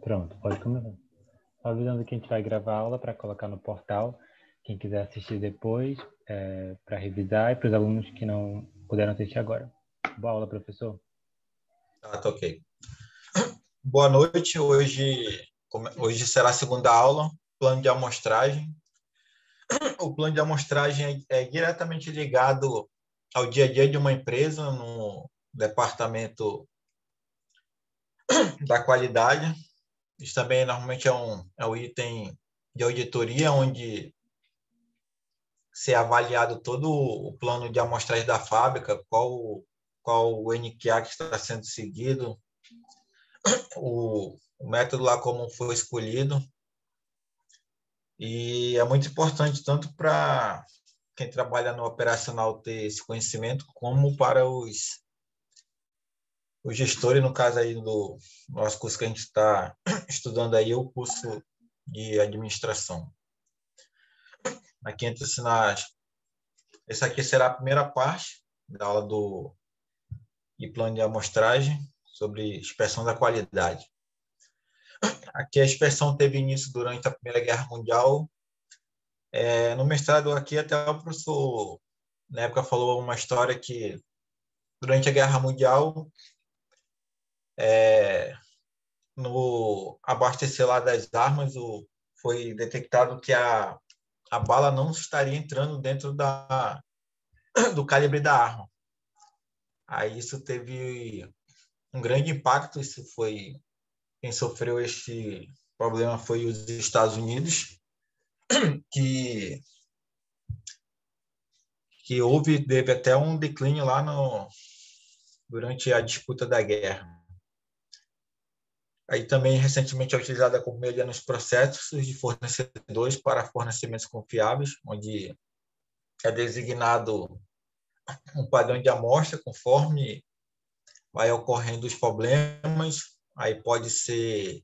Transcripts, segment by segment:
Pronto, pode começar. Só avisando que a gente vai gravar a aula para colocar no portal. Quem quiser assistir depois, para revisar, e para os alunos que não puderam assistir agora. Boa aula, professor. Tá ok. Boa noite. Hoje será a segunda aula, plano de amostragem. O plano de amostragem é diretamente ligado ao dia a dia de uma empresa no departamento da qualidade. Isso também normalmente é um item de auditoria, onde se é avaliado todo o plano de amostragem da fábrica, qual o NQA que está sendo seguido, o método lá como foi escolhido. E é muito importante tanto para quem trabalha no operacional ter esse conhecimento, como para os gestores, no caso aí do nosso curso que a gente está estudando aí, o curso de administração. Aqui entre essa aqui será a primeira parte da aula de plano de amostragem sobre inspeção da qualidade. Aqui a inspeção teve início durante a Primeira Guerra Mundial. No mestrado aqui até o professor, na época, falou uma história que durante a Guerra Mundial, no abastecer lá das armas, foi detectado que a bala não estaria entrando dentro do calibre da arma. Aí isso teve um grande impacto. Quem sofreu esse problema foi os Estados Unidos, que teve até um declínio lá durante a disputa da guerra. Aí também recentemente é utilizada como medida nos processos de fornecedores para fornecimentos confiáveis, onde é designado um padrão de amostra conforme vai ocorrendo os problemas. Aí pode ser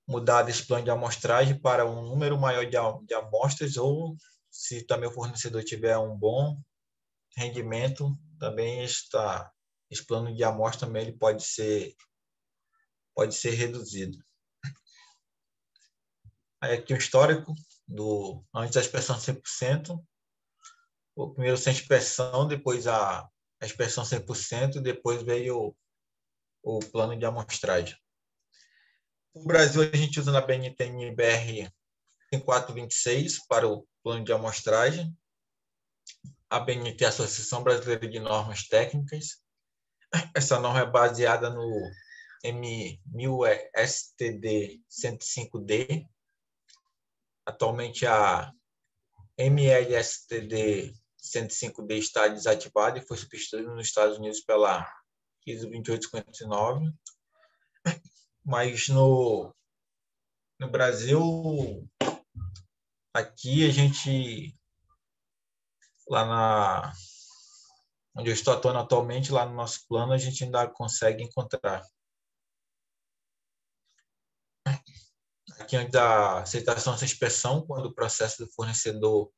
mudado esse plano de amostragem para um número maior de amostras, ou se também o fornecedor tiver um bom rendimento, também esse plano de amostra também ele pode ser reduzido. Aí aqui o histórico antes da inspeção 100%, o primeiro sem inspeção, depois a inspeção 100%, depois veio o plano de amostragem. No Brasil, a gente usa na BNT NBR 5426 para o plano de amostragem. A BNT é a Associação Brasileira de Normas Técnicas. Essa norma é baseada no M1000STD 105D. Atualmente, a MLSTD 105D está desativada e foi substituída nos Estados Unidos pela ISO 2859. Mas no Brasil, aqui a gente, onde eu estou atuando atualmente, lá no nosso plano, a gente ainda consegue encontrar. Aqui antes da aceitação dessa inspeção, quando o processo do fornecedor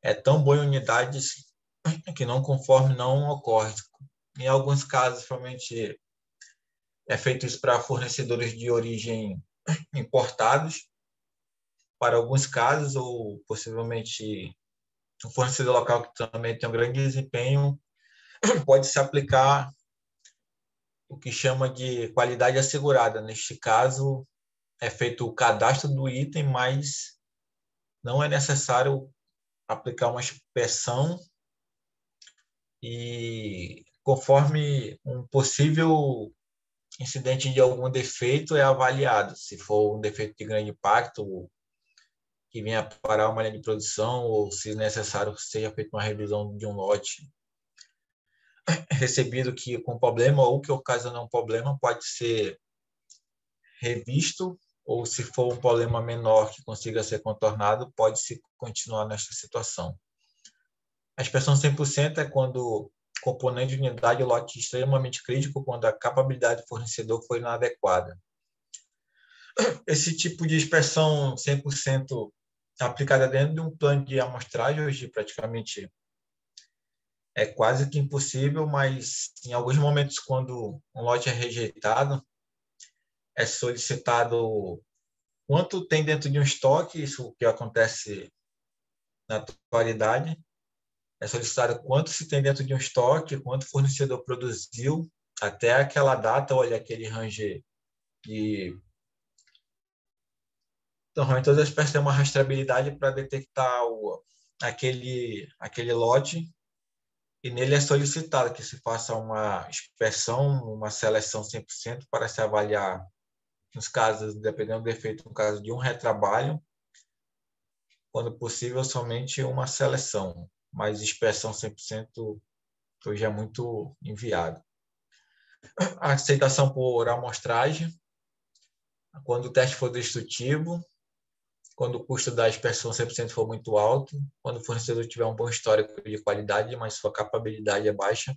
é tão bom em unidades que não conforme não ocorre. Em alguns casos, provavelmente é feito isso para fornecedores de origem importados. Para alguns casos, ou possivelmente um fornecedor local que também tem um grande desempenho, pode se aplicar o que chama de qualidade assegurada. Neste caso, é feito o cadastro do item, mas não é necessário aplicar uma inspeção, e conforme um possível incidente de algum defeito é avaliado. Se for um defeito de grande impacto, que venha parar uma linha de produção, ou se necessário seja feita uma revisão de um lote recebido com problema, ou que ocasionou um problema, pode ser revisto, ou se for um problema menor que consiga ser contornado, pode-se continuar nesta situação. A inspeção 100% é quando o componente de unidade ou lote extremamente crítico, quando a capabilidade do fornecedor foi inadequada. Esse tipo de inspeção 100% aplicada dentro de um plano de amostragem, hoje praticamente é quase que impossível, mas em alguns momentos, quando um lote é rejeitado, é solicitado quanto tem dentro de um estoque, isso que acontece na atualidade. É solicitado quanto se tem dentro de um estoque, quanto o fornecedor produziu, até aquela data, olha aquele range de... Então, todas as peças têm uma rastreabilidade para detectar aquele lote, e nele é solicitado que se faça uma inspeção, uma seleção 100% para se avaliar, nos casos, dependendo do defeito, no caso de um retrabalho, quando possível, somente uma seleção, mas inspeção 100% hoje é muito inviável. A aceitação por amostragem, quando o teste for destrutivo, quando o custo da inspeção 100% for muito alto, quando o fornecedor tiver um bom histórico de qualidade, mas sua capabilidade é baixa,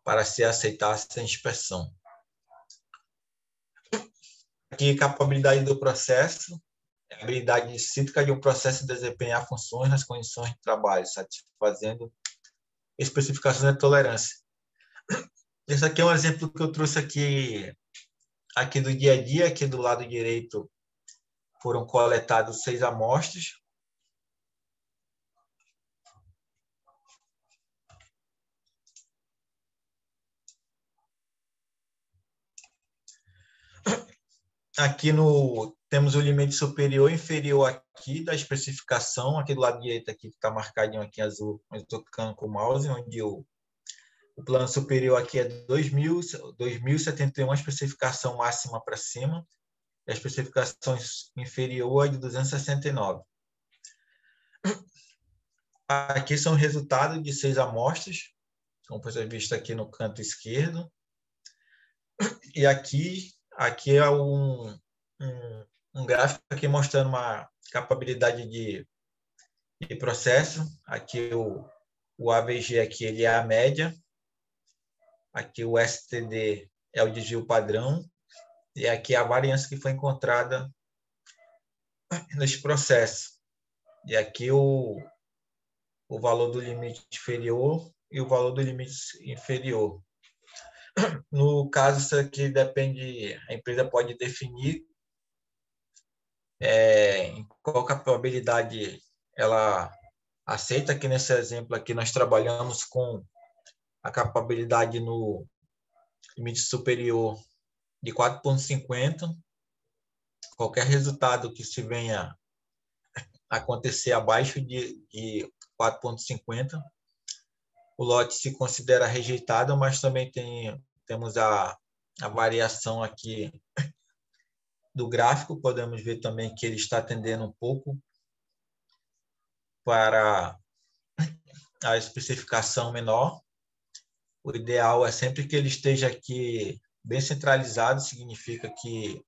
para se aceitar essa inspeção. Aqui, capabilidade do processo, a habilidade cítrica de um processo desempenhar funções nas condições de trabalho, satisfazendo especificações de tolerância. Esse aqui é um exemplo que eu trouxe aqui do dia a dia. Aqui do lado direito foram coletados 6 amostras. Aqui temos o limite superior e inferior aqui da especificação. Aqui do lado direito aqui, que está marcadinho aqui em azul, onde estou clicando com o mouse, onde o plano superior aqui é 2071, a especificação máxima para cima, e a especificação inferior é de 269. Aqui são resultados de 6 amostras, como pode ser visto aqui no canto esquerdo. E aqui é um gráfico aqui mostrando uma capabilidade de processo. Aqui o AVG aqui, ele é a média. Aqui o STD é o desvio padrão. E aqui a variância que foi encontrada neste processo. E aqui o valor do limite inferior e o valor do limite inferior. No caso, isso aqui depende, a empresa pode definir em qual capabilidade ela aceita. Aqui nesse exemplo aqui nós trabalhamos com a capabilidade no limite superior de 4,50. Qualquer resultado que se venha acontecer abaixo de 4,50, o lote se considera rejeitado, mas também temos a variação aqui do gráfico. Podemos ver também que ele está tendendo um pouco para a especificação menor. O ideal é sempre que ele esteja aqui bem centralizado, significa que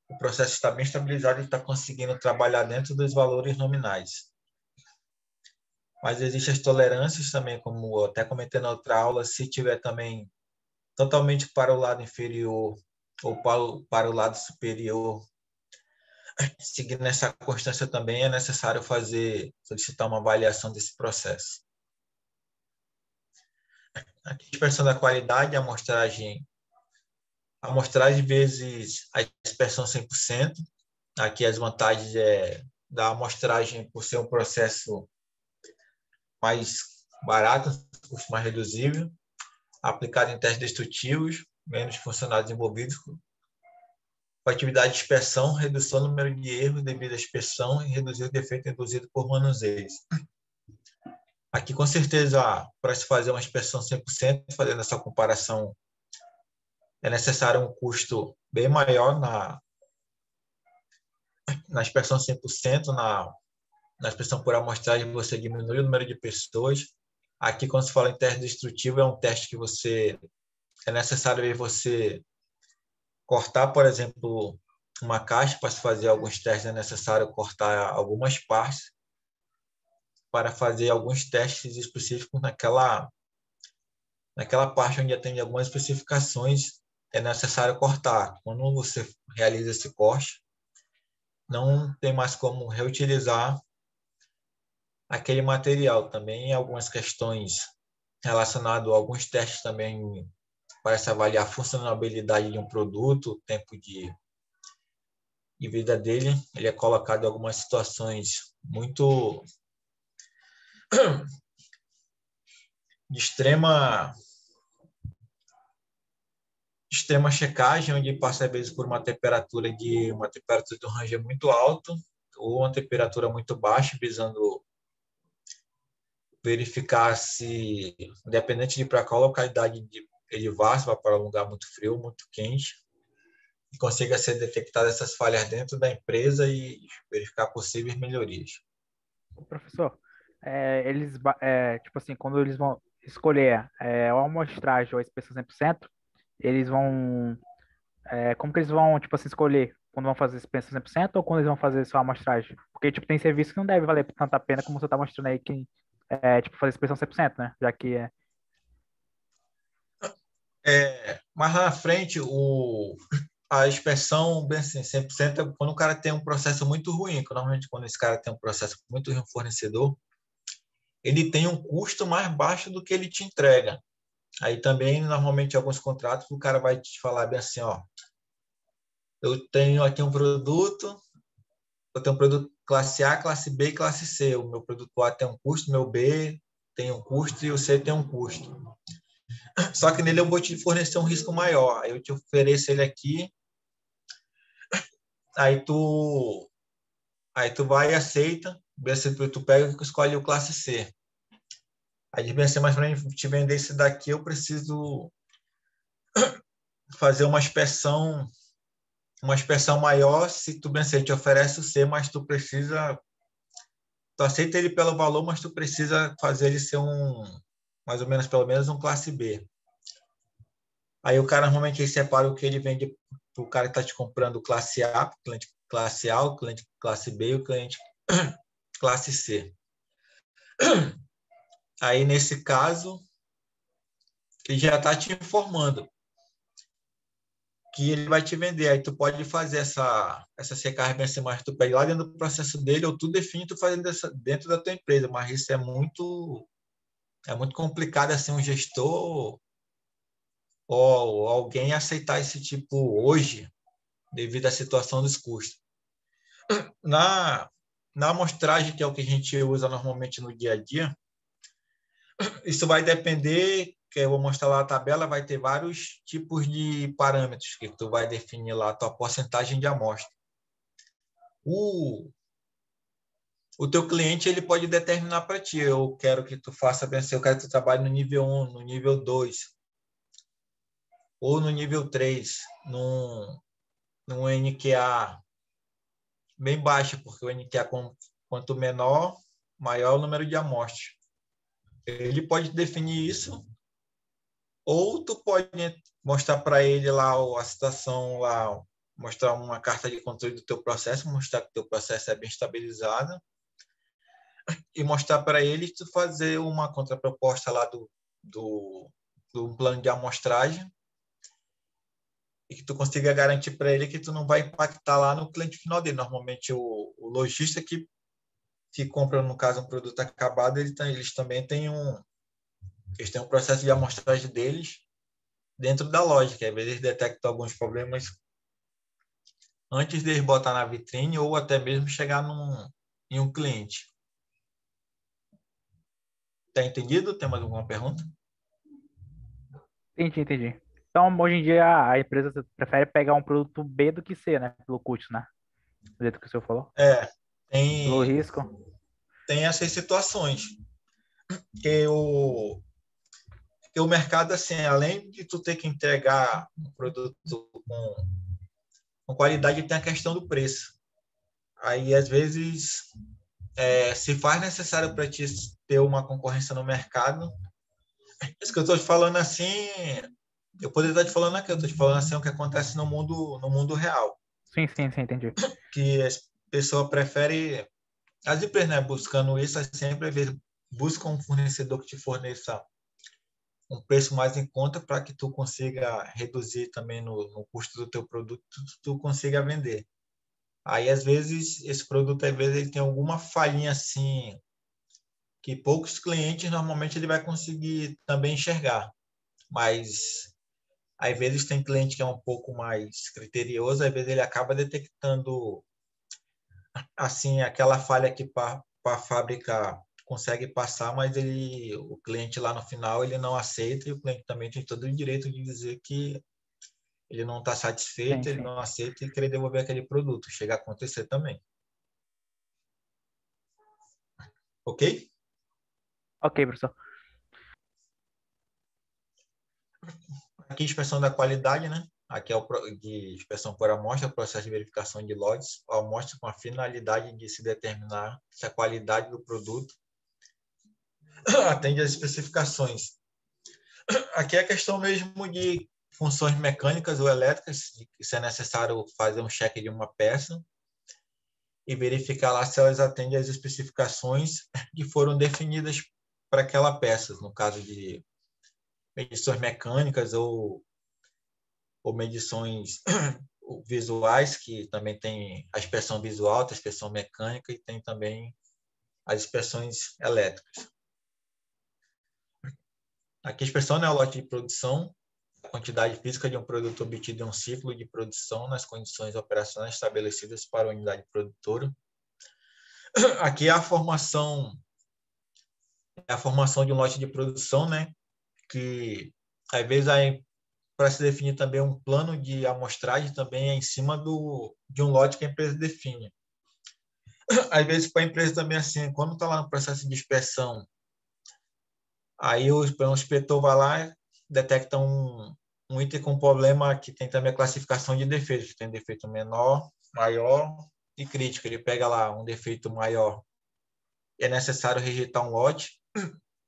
o processo está bem estabilizado e está conseguindo trabalhar dentro dos valores nominais. Mas existem as tolerâncias também, como eu até comentei na outra aula, se tiver também totalmente para o lado inferior ou para o lado superior, seguindo essa constância também é necessário solicitar uma avaliação desse processo. Aqui, expressão da qualidade, amostragem vezes a expressão 100%. Aqui as vantagens da amostragem por ser um processo mais barato, custo mais reduzível, aplicado em testes destrutivos, menos funcionários envolvidos, com atividade de inspeção, redução do número de erros devido à inspeção e reduzir o defeito induzido por manuseios. Aqui, com certeza, para se fazer uma inspeção 100%, fazendo essa comparação, é necessário um custo bem maior na inspeção 100%, na inspeção por amostragem você diminui o número de pessoas. Aqui, quando se fala em teste destrutivo, é um teste que é necessário você cortar, por exemplo, uma caixa. Para se fazer alguns testes é necessário cortar algumas partes para fazer alguns testes específicos naquela parte onde atende algumas especificações. É necessário cortar. Quando você realiza esse corte, não tem mais como reutilizar aquele material. Também algumas questões relacionadas a alguns testes também parece avaliar a funcionalidade de um produto, o tempo de vida dele. Ele é colocado em algumas situações muito de extrema checagem, onde passa às vezes por uma temperatura de um ranger muito alto ou uma temperatura muito baixa, visando verificar se, independente de para qual localidade ele vá, se vai para um lugar muito frio, muito quente, e consiga ser detectadas essas falhas dentro da empresa e verificar possíveis melhorias. Professor, tipo assim, quando eles vão escolher a amostragem ou a inspeção 100%, eles vão, como que eles vão, tipo assim, escolher quando vão fazer a inspeção 100% ou quando eles vão fazer só a amostragem? Porque, tipo, tem serviço que não deve valer tanta pena como você está mostrando aí, que, tipo, fazer a inspeção 100%, né? Já que Mais lá na frente, a inspeção, bem assim, 100% é quando o cara tem um processo muito ruim. Normalmente, quando esse cara tem um processo muito ruim, um fornecedor, ele tem um custo mais baixo do que ele te entrega. Aí também, normalmente, em alguns contratos, o cara vai te falar bem assim, ó, eu tenho aqui um produto, eu tenho um produto classe A, classe B e classe C. O meu produto A tem um custo, o meu B tem um custo e o C tem um custo. Só que nele eu vou te fornecer um risco maior. Aí eu te ofereço ele aqui, aí tu vai e aceita, tu pega e escolhe o classe C. Aí bem assim, mas para te vender esse daqui, eu preciso fazer uma inspeção maior. Se tu bem assim, te oferece o C, mas tu aceita ele pelo valor, mas tu precisa fazer ele ser mais ou menos, pelo menos um classe B. Aí o cara normalmente separa o que ele vende para o cara que está te comprando classe A, o cliente classe A, o cliente classe B e o cliente classe C. Aí, nesse caso, ele já está te informando que ele vai te vender. Aí tu pode fazer essa secagem bem assim, mas tu pede lá dentro do processo dele, ou tu define tu fazendo dentro da tua empresa. Mas isso é muito complicado assim, um gestor ou alguém aceitar esse tipo hoje, devido à situação dos custos. Na amostragem, que é o que a gente usa normalmente no dia a dia, isso vai depender, que eu vou mostrar lá a tabela, vai ter vários tipos de parâmetros que tu vai definir lá a tua porcentagem de amostra. O teu cliente ele pode determinar para ti, eu quero que tu faça bem assim, eu quero que tu trabalhe no nível 1, no nível 2, ou no nível 3, num NQA bem baixo, porque o NQA, quanto menor, maior o número de amostras. Ele pode definir isso, ou tu pode mostrar para ele lá a situação, lá, mostrar uma carta de controle do teu processo, mostrar que o teu processo é bem estabilizado, e mostrar para ele tu fazer uma contraproposta lá do plano de amostragem, e que tu consiga garantir para ele que tu não vai impactar lá no cliente final dele. Normalmente o lojista que compra, no caso, um produto acabado, eles também têm um processo de amostragem deles dentro da loja, que às vezes eles detectam alguns problemas antes de eles botar na vitrine ou até mesmo chegar em um cliente. Tá entendido? Tem mais alguma pergunta? entendi. Então, hoje em dia, a empresa prefere pegar um produto B do que C, né? Pelo custo, né? Do jeito que o senhor falou. Pelo risco. Tem essas situações. Que o mercado, assim, além de tu ter que entregar um produto com qualidade, tem a questão do preço. Aí, às vezes, se faz necessário para ti ter uma concorrência no mercado. Isso que eu estou te falando assim, eu poderia estar te falando aqui, eu estou te falando assim o que acontece no mundo real. Sim, entendi. Que as pessoas preferem, as empresas, né, buscando isso, sempre às vezes buscam um fornecedor que te forneça um preço mais em conta para que tu consiga reduzir também no custo do teu produto, tu consiga vender. Aí, às vezes, esse produto, às vezes, ele tem alguma falhinha assim, que poucos clientes, normalmente, ele vai conseguir também enxergar. Mas Às vezes tem cliente que é um pouco mais criterioso, às vezes ele acaba detectando assim aquela falha que para a fábrica consegue passar, mas o cliente lá no final ele não aceita, e o cliente também tem todo o direito de dizer que ele não está Sim, satisfeito, ele sim. não aceita e querer devolver aquele produto. Chega a acontecer também. Ok? Ok, professor. Aqui, inspeção da qualidade, né? Aqui é o de inspeção por amostra, o processo de verificação de lotes, a amostra com a finalidade de se determinar se a qualidade do produto atende às especificações. Aqui é a questão mesmo de funções mecânicas ou elétricas, se é necessário fazer um cheque de uma peça e verificar lá se elas atendem às especificações que foram definidas para aquela peça, no caso de medições mecânicas ou medições visuais, que também tem a inspeção visual, a inspeção mecânica e tem também as inspeções elétricas. Aqui a inspeção, né, o lote de produção, a quantidade física de um produto obtido em um ciclo de produção nas condições operacionais estabelecidas para a unidade produtora. Aqui é a formação de um lote de produção, né, que às vezes para se definir também um plano de amostragem também é em cima de um lote que a empresa define. Às vezes para a empresa também assim, quando está lá no processo de inspeção, aí o inspetor vai lá, detecta um item com problema que tem também a classificação de defeitos, que tem defeito menor, maior e crítico. Ele pega lá um defeito maior, é necessário rejeitar um lote,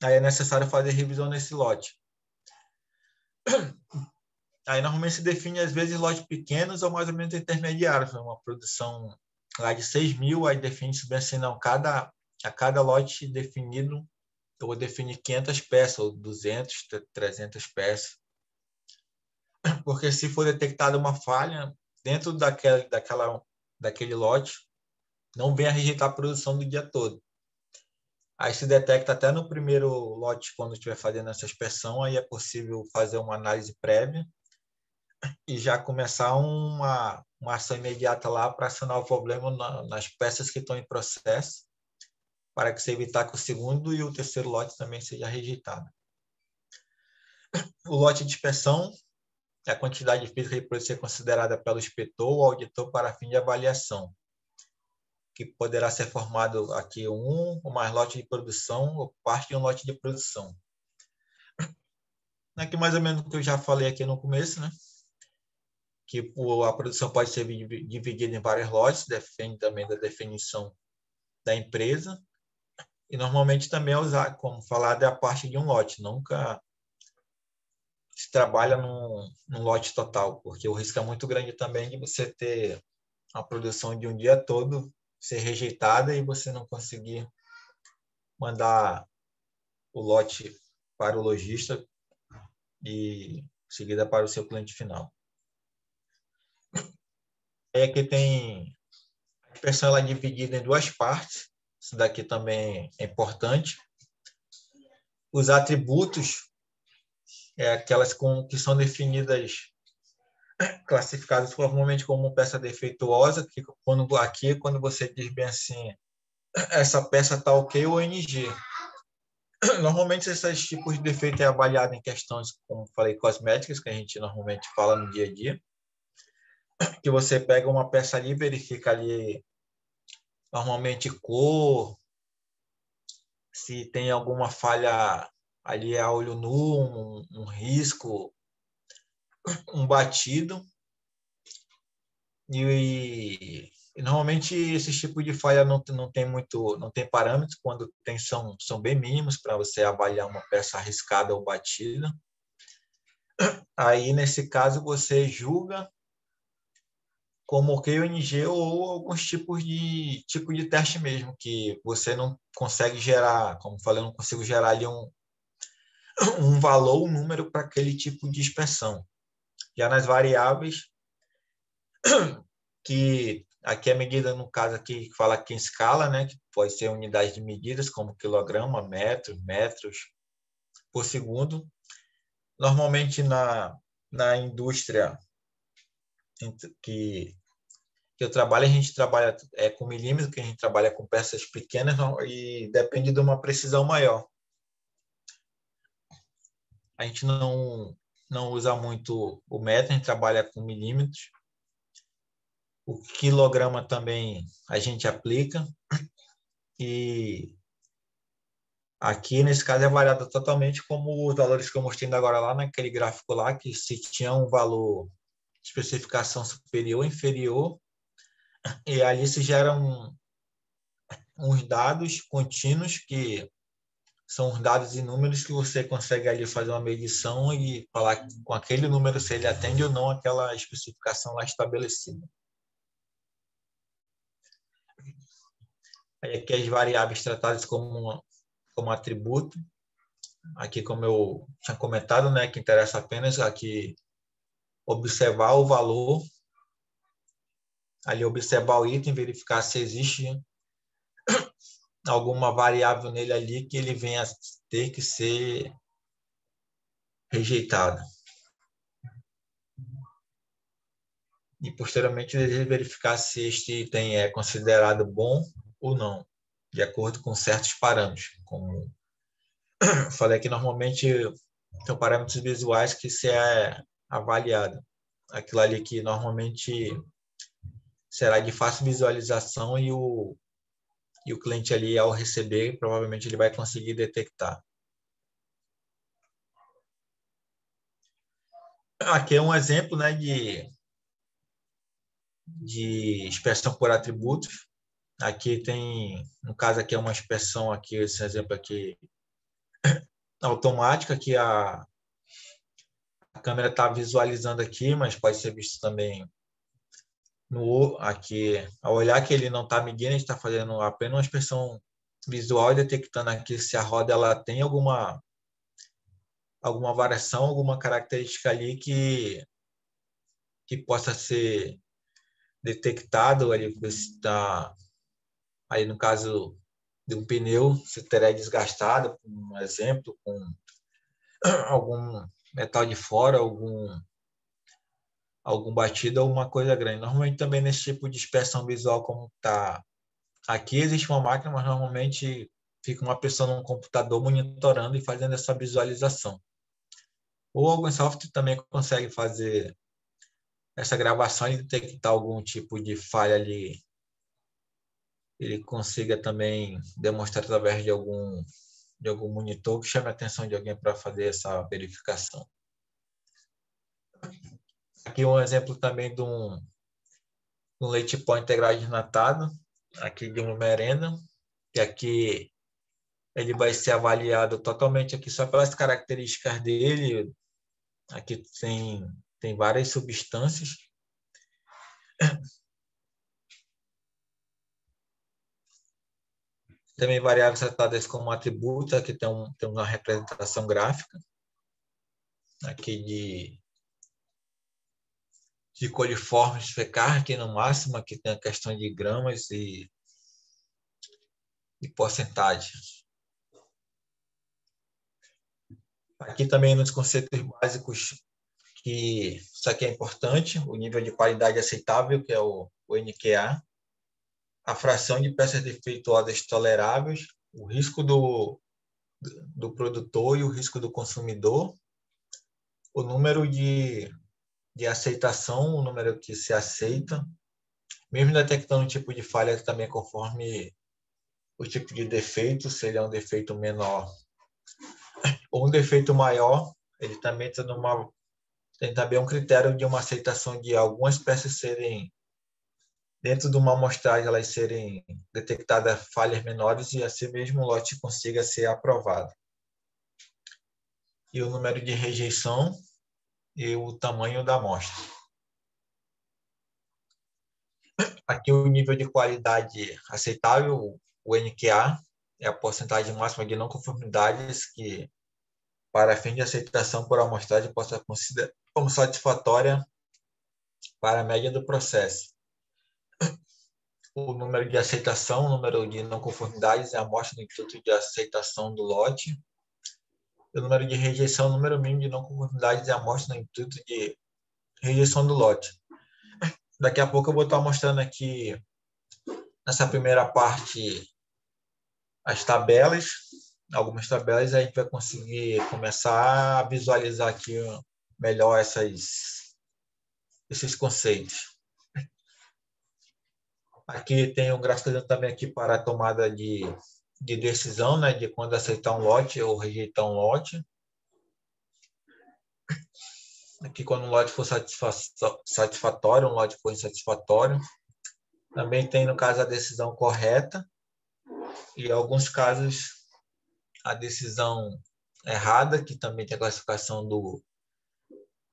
aí é necessário fazer revisão nesse lote. Aí normalmente se define às vezes lotes pequenos ou mais ou menos intermediários, uma produção lá de 6.000, aí define-se bem assim, não, a cada lote definido, eu vou definir 500 peças, ou 200, 300 peças. Porque se for detectada uma falha dentro daquele lote, não vem a rejeitar a produção do dia todo. Aí se detecta até no primeiro lote, quando estiver fazendo essa inspeção, aí é possível fazer uma análise prévia e já começar uma ação imediata lá para sanar o problema nas peças que estão em processo, para que se evitar que o segundo e o terceiro lote também seja rejeitado. O lote de inspeção é a quantidade física que pode ser considerada pelo inspetor ou auditor para fim de avaliação, que poderá ser formado aqui um ou mais lote de produção ou parte de um lote de produção. Aqui mais ou menos o que eu já falei aqui no começo, né? Que a produção pode ser dividida em vários lotes, depende também da definição da empresa, e normalmente também é usar, como falado, é a parte de um lote, nunca se trabalha num lote total, porque o risco é muito grande também de você ter a produção de um dia todo ser rejeitada e você não conseguir mandar o lote para o lojista e em seguida para o seu cliente final. Aí aqui tem a inspeção, ela é dividida em duas partes, isso daqui também é importante. Os atributos, aquelas que são definidas, classificadas formalmente como peça defeituosa, que quando você diz bem assim, essa peça está ok ou NG. Normalmente esses tipos de defeito é avaliado em questões, como falei, cosméticas, que a gente normalmente fala no dia a dia, que você pega uma peça ali, verifica ali normalmente cor, se tem alguma falha ali a olho nu, um risco, um batido. E normalmente esses tipos de falha não tem parâmetros, quando tem são bem mínimos para você avaliar uma peça arriscada ou batida. Aí nesse caso você julga como QNG ou alguns tipos de teste mesmo, que você não consegue gerar, como falei, eu não consigo gerar ali um valor, um número para aquele tipo de inspeção. Já nas variáveis, que aqui é medida, no caso aqui, que fala aqui em escala, né, que pode ser unidades de medidas, como quilograma, metro, metros por segundo. Normalmente na indústria que eu trabalho, a gente trabalha com milímetro, que a gente trabalha com peças pequenas e depende de uma precisão maior. A gente não usa muito o metro, a gente trabalha com milímetros. O quilograma também a gente aplica. E aqui, nesse caso, é variado totalmente como os valores que eu mostrei agora lá naquele gráfico lá, que se tinha um valor de especificação superior ou inferior, e ali se geram uns dados contínuos, que são os dados e números que você consegue ali fazer uma medição e falar com aquele número se ele atende ou não aquela especificação lá estabelecida. Aí aqui as variáveis tratadas como atributo. Aqui, como eu tinha comentado, né, que interessa apenas aqui observar o valor, ali observar o item, verificar se existe alguma variável nele ali que ele venha a ter que ser rejeitado. E, posteriormente, verificar se este item é considerado bom ou não, de acordo com certos parâmetros. Como eu falei aqui, normalmente são parâmetros visuais que se é avaliado. Aquilo ali que normalmente será de fácil visualização e o cliente ali, ao receber, provavelmente ele vai conseguir detectar. Aqui é um exemplo, né, de inspeção por atributos. Aqui tem, no caso aqui é uma inspeção aqui, esse exemplo aqui automática, que a câmera está visualizando aqui, mas pode ser visto também aqui, ao olhar que ele não está medindo, a gente está fazendo apenas uma inspeção visual e detectando aqui se a roda ela tem alguma variação, alguma característica ali que possa ser detectado ali, se está aí no caso de um pneu, se terá desgastado, por um exemplo, com algum metal de fora, algum batido, alguma coisa grande. Normalmente também nesse tipo de inspeção visual, como está aqui, existe uma máquina, mas normalmente fica uma pessoa num computador monitorando e fazendo essa visualização. Ou alguns softwares também conseguem fazer essa gravação e detectar algum tipo de falha ali. Ele consiga também demonstrar através de algum monitor que chame a atenção de alguém para fazer essa verificação. Aqui um exemplo também de um leite pó integral desnatado, aqui de uma merenda, que aqui ele vai ser avaliado totalmente aqui só pelas características dele. Aqui tem várias substâncias. Também variáveis tratadas como atributos. Aqui tem uma representação gráfica aqui de coliformes fecar, aqui no máximo, aqui tem a questão de gramas e porcentagens. Aqui também nos conceitos básicos, que isso aqui é importante, o nível de qualidade aceitável, que é o NQA, a fração de peças defeituosas toleráveis, o risco do produtor e o risco do consumidor, o número de aceitação, o número que se aceita, mesmo detectando um tipo de falha também conforme o tipo de defeito, se ele é um defeito menor ou um defeito maior, ele também tem também um critério de uma aceitação de algumas peças serem, dentro de uma amostragem, elas serem detectadas falhas menores e assim mesmo o lote consiga ser aprovado. E o número de rejeição e o tamanho da amostra. Aqui o nível de qualidade aceitável, o NQA, é a porcentagem máxima de não conformidades que, para fim de aceitação por amostragem, possa ser considerada como satisfatória para a média do processo. O número de aceitação, o número de não conformidades é a amostra do instituto de aceitação do lote. o número de rejeição, o número mínimo de não conformidades de amostra no intuito de rejeição do lote. Daqui a pouco eu vou estar mostrando aqui, nessa primeira parte, as tabelas, algumas tabelas, a gente vai conseguir começar a visualizar aqui melhor esses conceitos. Aqui tem um gráfico também aqui para a tomada de decisão, né, de quando aceitar um lote ou rejeitar um lote. Aqui quando um lote for satisfatório, um lote for insatisfatório. Também tem, no caso, a decisão correta e, em alguns casos, a decisão errada, que também tem a classificação do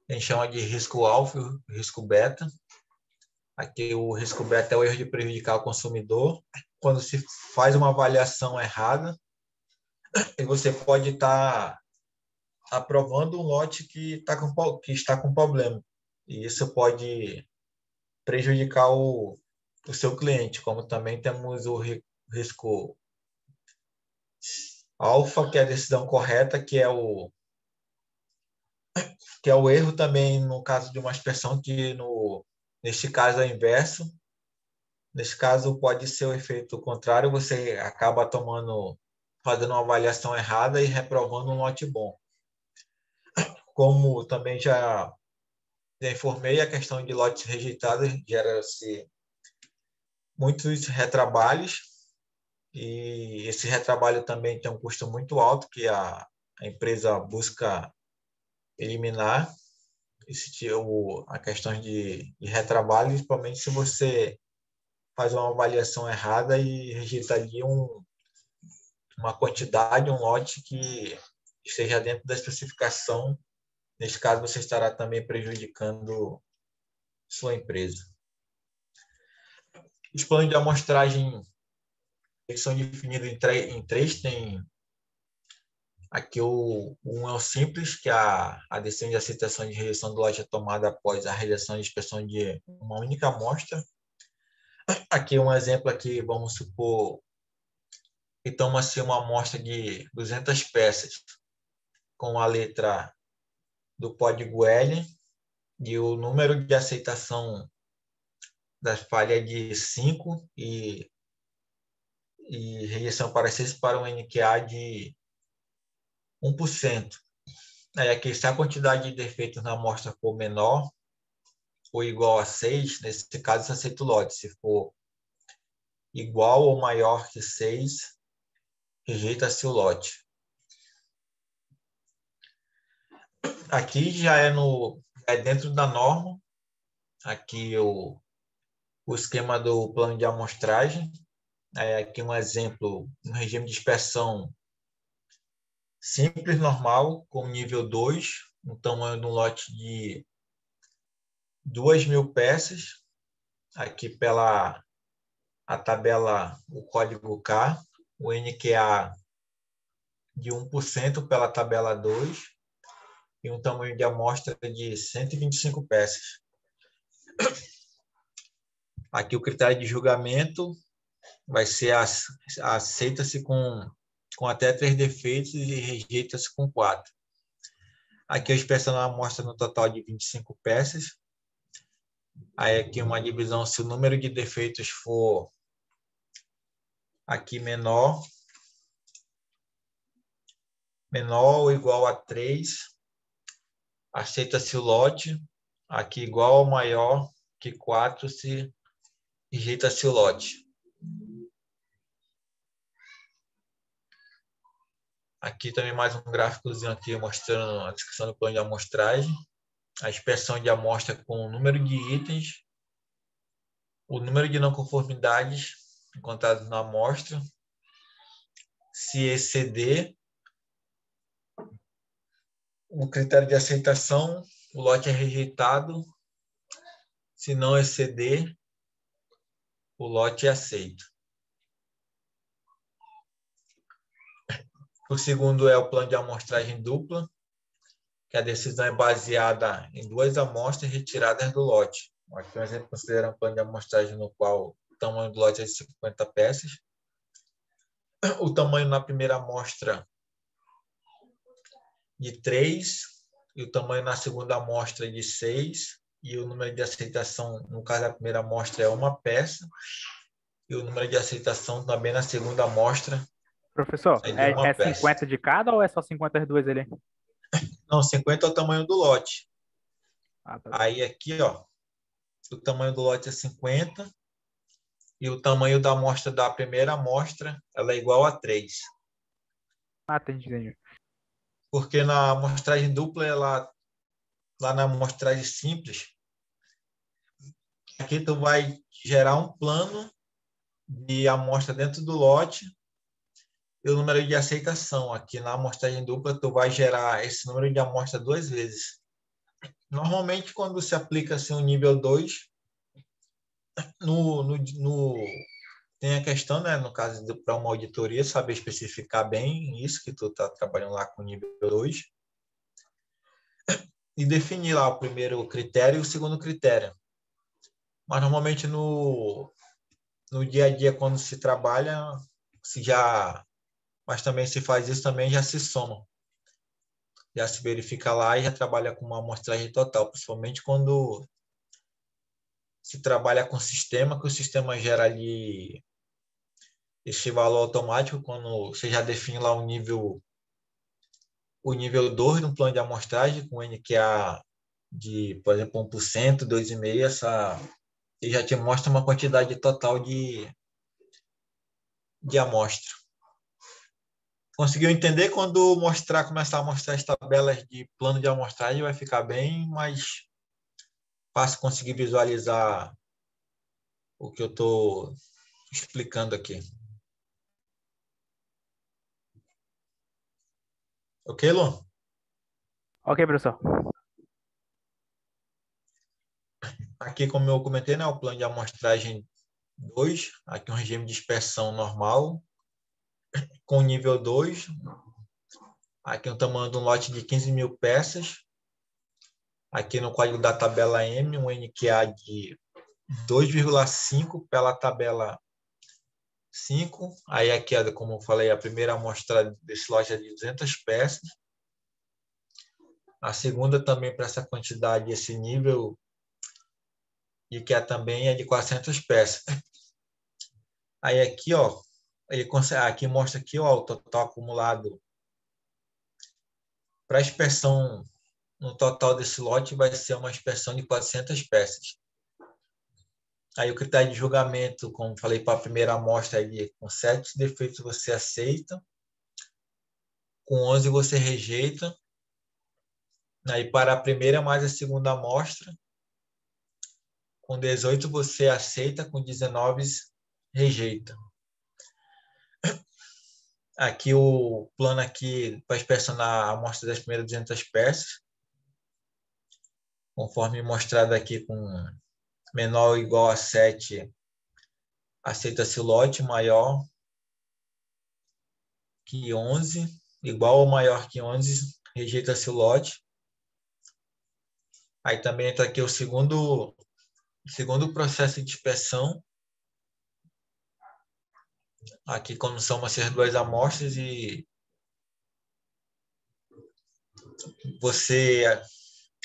a gente chama de risco alfa e risco beta. Aqui o risco beta é o erro de prejudicar o consumidor. Quando se faz uma avaliação errada, e você pode estar aprovando um lote que está com problema. E isso pode prejudicar o seu cliente, como também temos o risco alfa, que é a decisão correta, que é o erro também no caso de uma expressão que, neste caso, é inverso. Nesse caso, pode ser o efeito contrário, você acaba fazendo uma avaliação errada e reprovando um lote bom. Como também já informei, a questão de lotes rejeitados gera-se muitos retrabalhos, e esse retrabalho também tem um custo muito alto que a empresa busca eliminar a questão de retrabalho, principalmente se você faz uma avaliação errada e rejeitaria uma quantidade, um lote que esteja dentro da especificação. Nesse caso, você estará também prejudicando sua empresa. Os planos de amostragem, eles são definidos em três. Tem aqui um é o simples, que é a decisão de aceitação de rejeição do lote é tomada após a realização de inspeção de uma única amostra. Aqui um exemplo aqui, vamos supor que toma-se uma amostra de 200 peças com a letra do código L e o número de aceitação da falha é de 5 e rejeição para 6 para um NQA de 1%. Aí aqui, se a quantidade de defeitos na amostra for menor ou igual a 6, nesse caso, você aceita o lote. Se for igual ou maior que 6, rejeita-se o lote. Aqui já é dentro da norma. Aqui o esquema do plano de amostragem. Aqui um exemplo, um regime de inspeção simples, normal, com nível 2, um tamanho de um lote de 2.000 peças. Aqui pela a tabela, o código K, o NQA de 1% pela tabela 2 e um tamanho de amostra de 125 peças. Aqui o critério de julgamento vai ser aceita-se com até 3 defeitos e rejeita-se com 4. Aqui eu inspeciono a amostra no total de 25 peças. Aí aqui uma divisão, se o número de defeitos for aqui menor ou igual a 3, aceita-se o lote. Aqui igual ou maior que 4, se rejeita-se o lote. Aqui também mais um gráficozinho aqui mostrando a descrição do plano de amostragem, a inspeção de amostra com o número de itens, o número de não conformidades encontradas na amostra, se exceder o critério de aceitação, o lote é rejeitado, se não exceder, o lote é aceito. O segundo é o plano de amostragem dupla, que a decisão é baseada em 2 amostras retiradas do lote. Aqui um exemplo considera um plano de amostragem no qual o tamanho do lote é de 50 peças. O tamanho na primeira amostra de 3, e o tamanho na segunda amostra é de 6, e o número de aceitação, no caso da primeira amostra, é uma peça, e o número de aceitação também na segunda amostra Professor, é de uma é peça. 50 de cada ou é só 52 ali? Não, 50 é o tamanho do lote. Ah, tá. Aí aqui, ó, o tamanho do lote é 50 e o tamanho da amostra da primeira amostra ela é igual a 3. Ah, entendi. Porque na amostragem dupla, lá na amostragem simples, aqui tu vai gerar um plano de amostra dentro do lote e o número de aceitação. Aqui na amostragem dupla, tu vai gerar esse número de amostra 2 vezes. Normalmente, quando se aplica assim, o nível 2, tem a questão, né, no caso para uma auditoria, saber especificar bem isso que tu está trabalhando lá com o nível 2 e definir lá o primeiro critério e o segundo critério. Mas normalmente no dia a dia, quando se trabalha, mas também se faz isso também, já se soma. Já se verifica lá e já trabalha com uma amostragem total, principalmente quando se trabalha com sistema, que o sistema gera ali esse valor automático, quando você já define lá o nível 2 no plano de amostragem, com NQA de, por exemplo, 1%, 2,5%, ele já te mostra uma quantidade total de amostra. Conseguiu entender? Quando começar a mostrar as tabelas de plano de amostragem, vai ficar bem mais fácil conseguir visualizar o que eu estou explicando aqui. Ok, Lu? Ok, professor. Aqui, como eu comentei, né, o plano de amostragem 2, aqui um regime de dispersão normal, com nível 2, aqui um tamanho de um lote de 15 mil peças, aqui no código da tabela M, um NQA de 2,5 pela tabela 5, aí aqui, como eu falei, a primeira amostra desse lote é de 200 peças, a segunda também para essa quantidade, esse nível, e que também é de 400 peças. Aí aqui, ó, ele consegue, aqui mostra aqui, ó, o total acumulado para a inspeção no total desse lote vai ser uma inspeção de 400 peças. Aí o critério de julgamento, como falei para a primeira amostra, com 7 defeitos você aceita, com 11 você rejeita. Aí para a primeira mais a segunda amostra, com 18 você aceita, com 19 rejeita. Aqui o plano aqui para inspecionar a amostra das primeiras 200 peças, conforme mostrado aqui com menor ou igual a 7, aceita-se o lote, maior que 11, igual ou maior que 11, rejeita-se o lote. Aí também entra aqui o segundo processo de inspeção. Aqui como são essas 2 amostras e você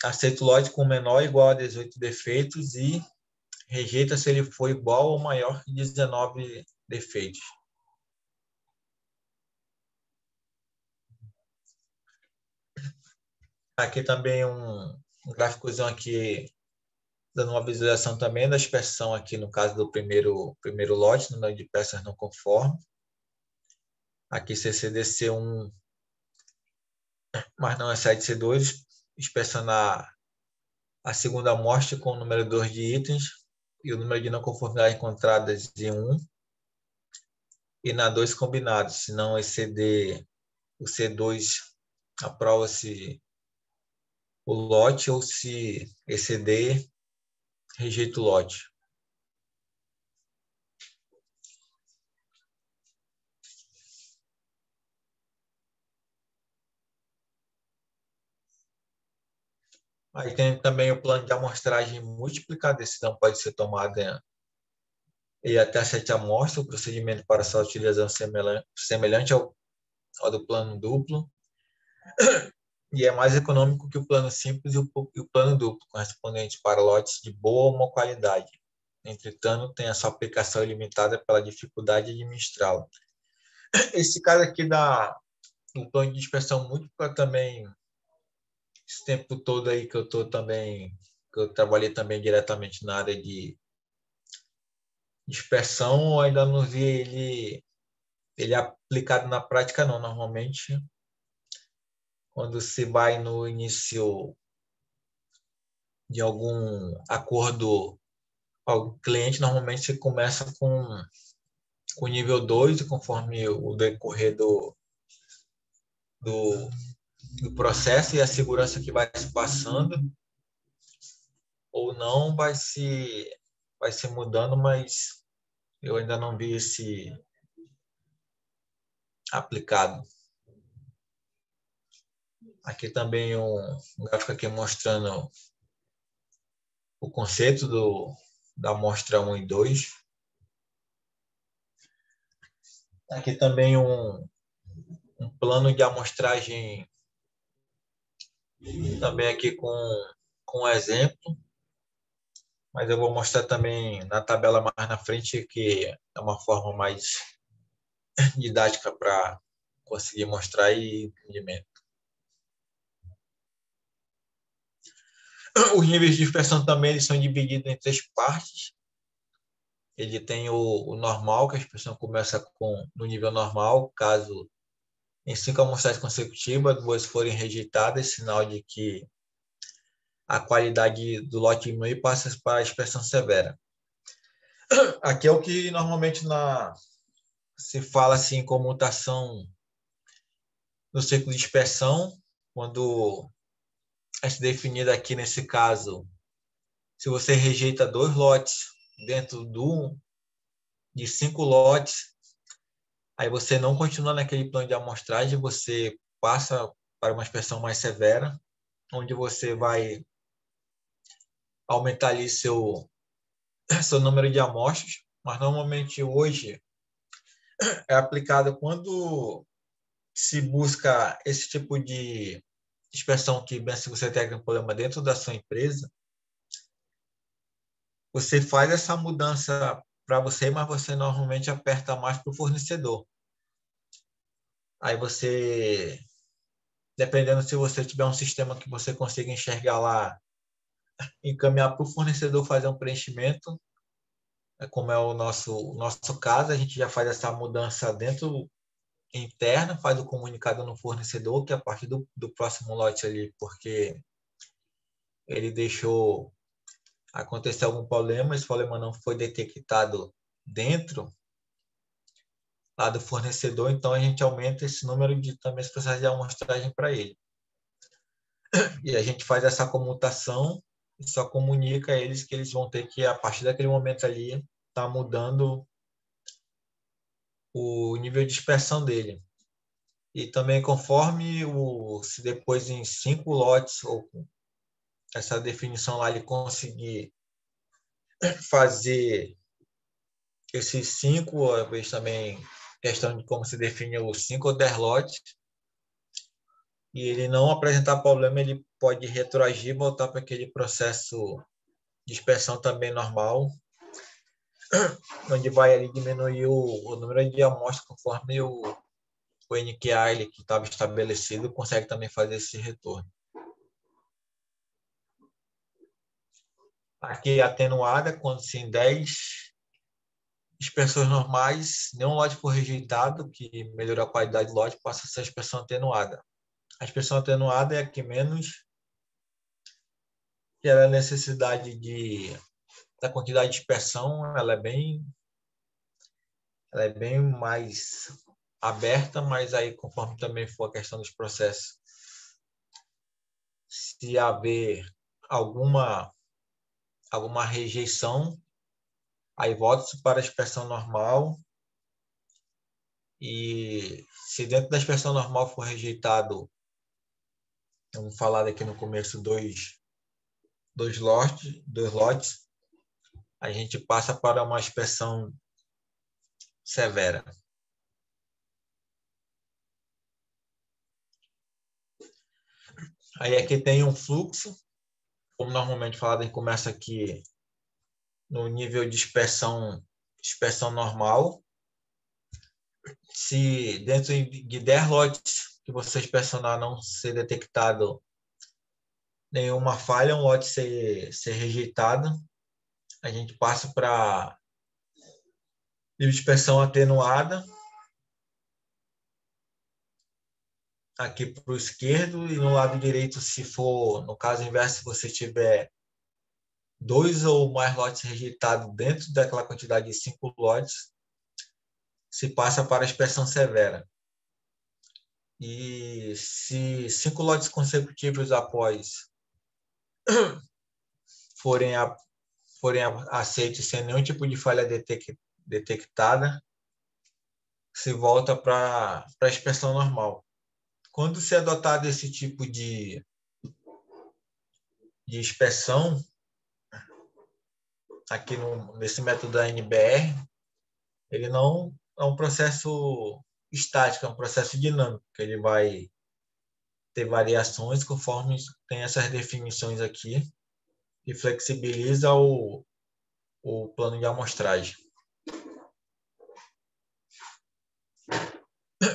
aceita o lote com menor ou igual a 18 defeitos e rejeita se ele for igual ou maior que 19 defeitos. Aqui também um gráficozão aqui dando uma visualização também da inspeção aqui no caso do primeiro lote, número de peças não conforme. Aqui CCDC1, mas não é 7C2, inspecionar a segunda amostra com o número 2 de itens e o número de não conformidades encontradas em 1 e na 2 combinados, se não exceder o C2, aprova-se o lote ou se exceder, rejeita o lote. Aí tem também o plano de amostragem múltipla, a decisão pode ser tomada em até 7 amostras, o procedimento para sua utilização semelhante ao do plano duplo. e é mais econômico que o plano simples e o plano duplo, correspondente para lotes de boa ou má qualidade. Entretanto, tem a sua aplicação limitada pela dificuldade de administrá-la. Esse caso aqui do plano de dispersão múltipla também, esse tempo todo aí que eu trabalhei também diretamente na área de dispersão, eu ainda não vi ele aplicado na prática, não. Normalmente, quando se vai no início de algum acordo com o cliente, normalmente você começa com o nível 2 e conforme o decorrer do, do processo e a segurança que vai se passando, ou não, vai se mudando, mas eu ainda não vi esse aplicado. Aqui também um gráfico aqui mostrando o conceito da amostra 1 e 2. Aqui também um plano de amostragem, também aqui com um exemplo, mas eu vou mostrar também na tabela mais na frente, que é uma forma mais didática para conseguir mostrar e entendimento. Os níveis de dispersão também eles são divididos em 3 partes. Ele tem o normal, que a dispersão começa no nível normal, caso em 5 amostragens consecutivas, 2 forem rejeitadas, sinal de que a qualidade do lote diminui e passa para a dispersão severa. Aqui é o que normalmente se fala assim, em comutação no ciclo de dispersão, quando é definido aqui nesse caso, se você rejeita 2 lotes dentro de 5 lotes, aí você não continua naquele plano de amostragem, você passa para uma dispersão mais severa, onde você vai aumentar ali seu número de amostras, mas normalmente hoje é aplicado quando se busca esse tipo de dispersão que, bem, se você tem um problema dentro da sua empresa, você faz essa mudança para você, mas você normalmente aperta mais para o fornecedor. Aí você, dependendo se você tiver um sistema que você consiga enxergar lá, encaminhar para o fornecedor fazer um preenchimento, como é o nosso caso, a gente já faz essa mudança dentro interna, faz o comunicado no fornecedor, que é a partir do próximo lote ali, porque ele deixou acontecer algum problema, esse problema não foi detectado dentro lá do fornecedor, então a gente aumenta esse número de também esse processo de amostragem para ele. E a gente faz essa comutação e só comunica a eles que eles vão ter que, a partir daquele momento ali, tá mudando o nível de dispersão dele. E também conforme se depois em 5 lotes, ou essa definição lá, ele conseguir fazer esses 5, às vezes também questão de como se define os 5 ou 10 lotes, e ele não apresentar problema, ele pode retroagir e voltar para aquele processo de dispersão também normal, onde vai ali diminuir o número de amostras conforme o NQA ele, que estava estabelecido consegue também fazer esse retorno. Aqui atenuada, quando se em 10 dispersões normais, nenhum lote for rejeitado, que melhorou a qualidade do lote, passa a ser a dispersão atenuada. A dispersão atenuada é a que menos gera necessidade da quantidade de dispersão, ela é bem mais aberta, mas aí conforme também for a questão dos processos, se haver alguma rejeição, aí volta-se para a dispersão normal, e se dentro da dispersão normal for rejeitado, vamos falar aqui no começo, dois lotes, a gente passa para uma dispersão severa. Aí aqui tem um fluxo, como normalmente falado, a gente começa aqui no nível de dispersão normal. Se dentro de 10 lotes que você inspecionar não ser detectado nenhuma falha, um lote ser rejeitado, a gente passa para dispersão atenuada, aqui para o esquerdo, e no lado direito, se for, no caso inverso, se você tiver 2 ou mais lotes rejeitados dentro daquela quantidade de 5 lotes, se passa para a dispersão severa. E se 5 lotes consecutivos após forem aceitos sem nenhum tipo de falha detectada, se volta para a inspeção normal. Quando se adotado esse tipo de inspeção, aqui nesse método da NBR, ele não é um processo estático, é um processo dinâmico, que ele vai ter variações conforme tem essas definições aqui, e flexibiliza o plano de amostragem.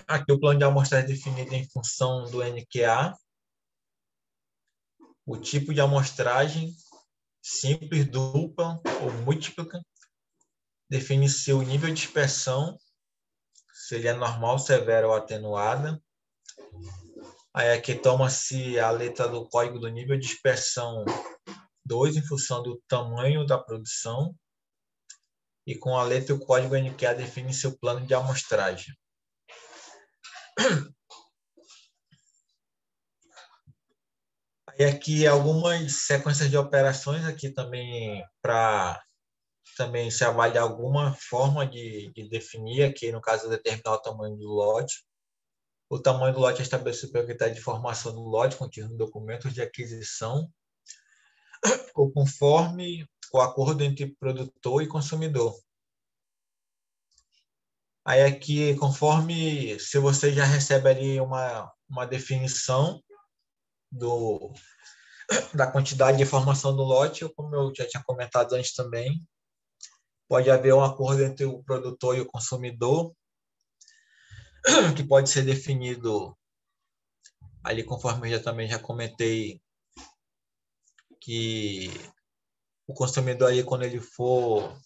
Aqui o plano de amostragem é definido em função do NQA, o tipo de amostragem, simples, dupla ou múltipla, define-se o nível de dispersão, se ele é normal, severa ou atenuada. Aí aqui toma-se a letra do código do nível de dispersão 2 em função do tamanho da produção, e com a letra e o código NQA define seu plano de amostragem. Aí aqui algumas sequências de operações aqui também para também se avaliar alguma forma de definir aqui, no caso, determinar o tamanho do lote. O tamanho do lote é estabelecido pelo critério de formação do lote contido no documento de aquisição, ou conforme o acordo entre produtor e consumidor. Aí aqui, conforme, se você já recebe ali uma definição da quantidade de informação do lote, ou como eu já tinha comentado antes também, pode haver um acordo entre o produtor e o consumidor, que pode ser definido ali, conforme eu também já comentei, que o consumidor ali, quando ele for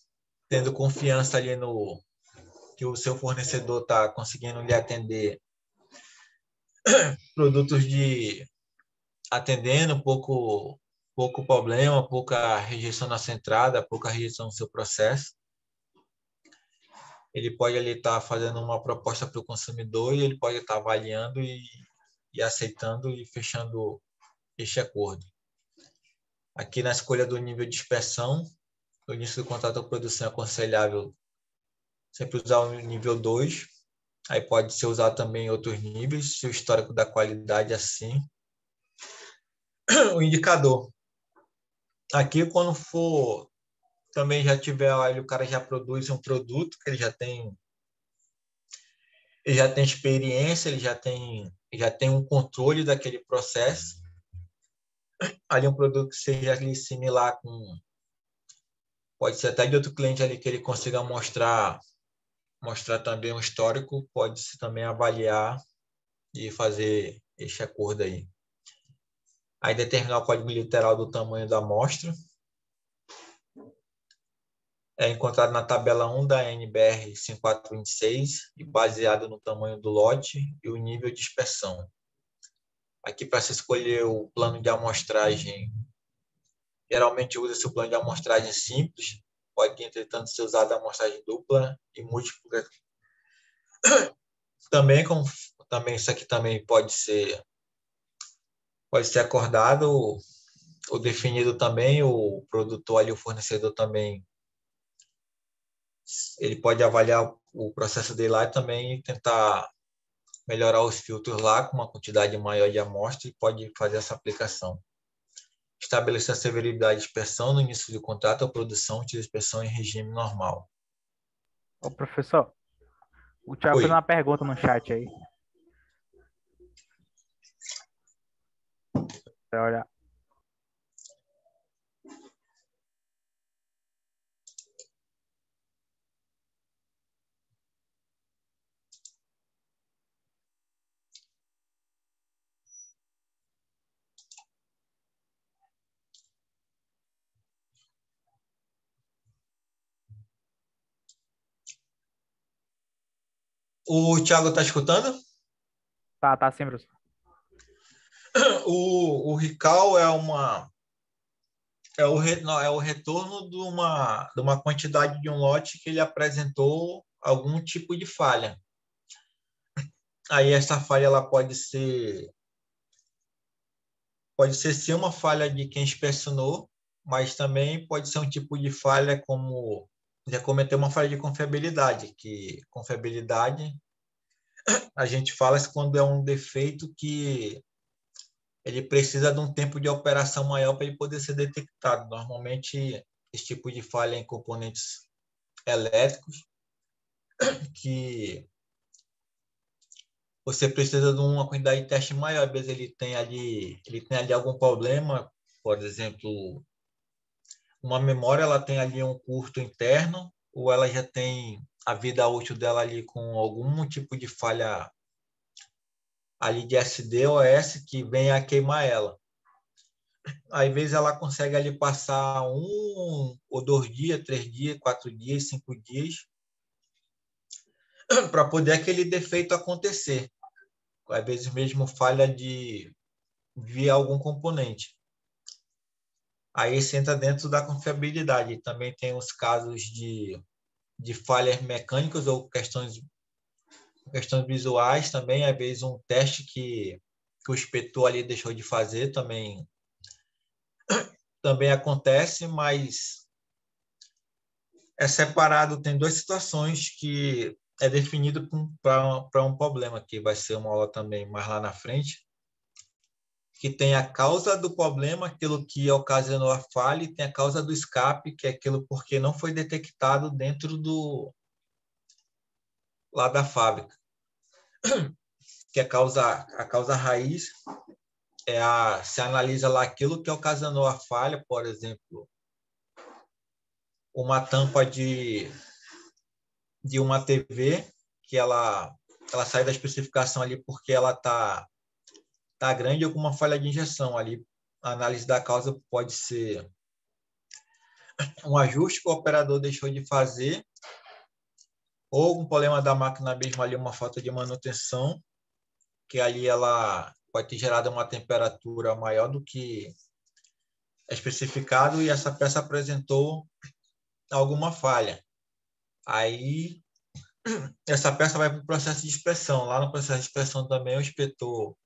tendo confiança ali no que o seu fornecedor está conseguindo lhe atender produtos de atendendo pouco problema, pouca rejeição na sua entrada, pouca rejeição no seu processo, ele pode ali estar fazendo uma proposta para o consumidor, e ele pode estar avaliando e aceitando e fechando este acordo. Aqui na escolha do nível de dispersão, no início do contrato de produção é aconselhável sempre usar o nível 2, aí pode ser usado também em outros níveis, se o histórico da qualidade é assim. O indicador. Aqui, quando for, também já tiver, aí o cara já produz um produto, que ele já tem experiência, ele já tem um controle daquele processo. Ali um produto que seja ali similar com, pode ser até de outro cliente ali que ele consiga mostrar também um histórico, pode-se também avaliar e fazer este acordo aí. Aí determinar o código literal do tamanho da amostra. É encontrado na tabela 1 da NBR 5426 e baseado no tamanho do lote e o nível de dispersão. Aqui, para se escolher o plano de amostragem, geralmente usa-se o plano de amostragem simples, pode, entretanto, ser usado a amostragem dupla e múltipla. Também isso aqui também pode ser acordado ou definido também, o produtor ali, o fornecedor também, ele pode avaliar o processo dele lá e também tentar melhorar os filtros lá com uma quantidade maior de amostra, e pode fazer essa aplicação. Estabelecer a severidade de dispersão no início do contrato ou produção de dispersão em regime normal. Ô, professor, o Thiago fez Oi. uma pergunta no chat aí. Vai olhar. O Thiago está escutando? Tá sim, professor. O recall é o retorno de uma quantidade de um lote que ele apresentou algum tipo de falha. Aí essa falha ela pode ser sim uma falha de quem inspecionou, mas também pode ser um tipo de falha como já cometeu uma falha de confiabilidade, que confiabilidade a gente fala quando é um defeito que ele precisa de um tempo de operação maior para ele poder ser detectado. Normalmente, esse tipo de falha em componentes elétricos, que você precisa de uma quantidade de teste maior. Às vezes ele tem ali algum problema, por exemplo, uma memória ela tem ali um curto interno, ou ela já tem a vida útil dela ali com algum tipo de falha ali de SD ou S que venha a queimar ela. Às vezes ela consegue ali passar 1 ou 2 dias, 3 dias, 4 dias, 5 dias, para poder aquele defeito acontecer. Às vezes mesmo falha de via algum componente. Aí você entra dentro da confiabilidade. Também tem os casos de falhas mecânicas ou questões visuais também. Às vezes um teste que o inspetor ali deixou de fazer também acontece, mas é separado, tem duas situações que é definido para um problema, que vai ser uma aula também mais lá na frente, que tem a causa do problema, aquilo que ocasionou a falha, e tem a causa do escape, que é aquilo porque não foi detectado dentro lá da fábrica. Que a causa raiz se analisa lá aquilo que ocasionou a falha, por exemplo, uma tampa de uma TV que ela sai da especificação ali porque ela tá grande ou com uma falha de injeção ali. A análise da causa pode ser um ajuste que o operador deixou de fazer ou um problema da máquina mesmo ali, uma falta de manutenção, que ali ela pode ter gerado uma temperatura maior do que é especificado e essa peça apresentou alguma falha. Aí essa peça vai para o processo de inspeção. Lá no processo de inspeção também o inspetor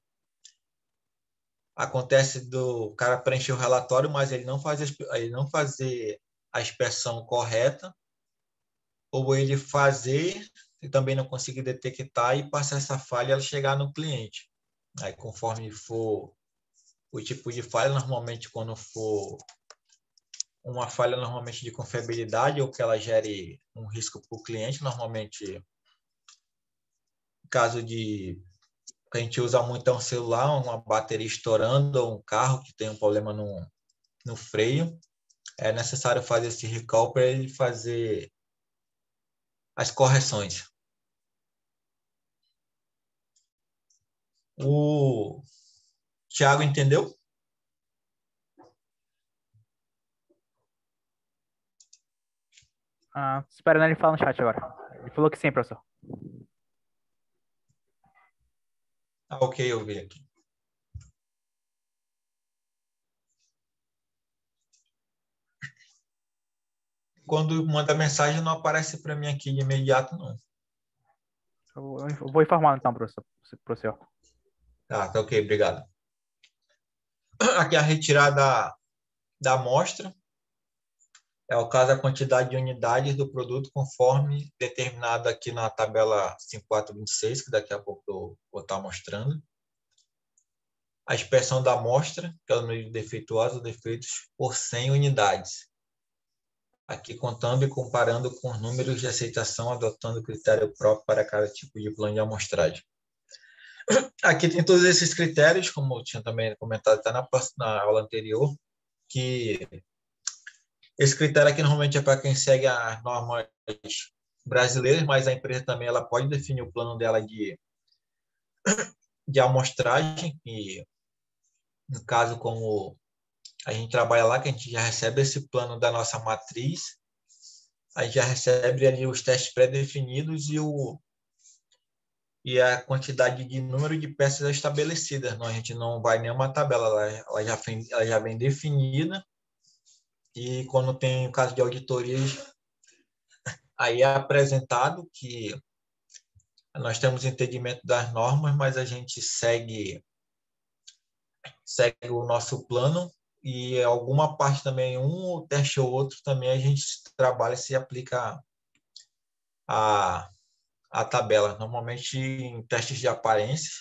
acontece do cara preencher o relatório, mas ele não fazer a inspeção correta, ou ele fazer e também não conseguir detectar e passar essa falha e ela chegar no cliente. Aí, conforme for o tipo de falha, normalmente quando for uma falha normalmente de confiabilidade ou que ela gere um risco para o cliente, normalmente caso de que a gente usa muito é um celular, uma bateria estourando ou um carro que tem um problema no freio, é necessário fazer esse recall para ele fazer as correções. O Thiago entendeu? Esperando ele falar no chat agora. Ele falou que sim, professor. Ok, eu vi aqui. Quando manda mensagem, não aparece para mim aqui de imediato, não. Eu vou informar então, professor. Professor. Tá ok, obrigado. Aqui a retirada da amostra. É o caso da quantidade de unidades do produto conforme determinado aqui na tabela 5426, que daqui a pouco eu vou estar mostrando. A inspeção da amostra, que é o número de defeituosos ou defeitos por 100 unidades. Aqui contando e comparando com os números de aceitação, adotando o critério próprio para cada tipo de plano de amostragem. Aqui tem todos esses critérios, como eu tinha também comentado até na aula anterior, que esse critério aqui normalmente é para quem segue as normas brasileiras, mas a empresa também ela pode definir o plano dela de amostragem, e no caso, como a gente trabalha lá, que a gente já recebe esse plano da nossa matriz, a gente já recebe ali os testes pré-definidos e a quantidade de número de peças estabelecidas. Não, a gente não vai nenhuma tabela, ela já vem definida, e quando tem o caso de auditorias, aí é apresentado que nós temos entendimento das normas, mas a gente segue o nosso plano, e alguma parte também, um teste ou outro também, a gente trabalha e se aplica a tabela. Normalmente em testes de aparência,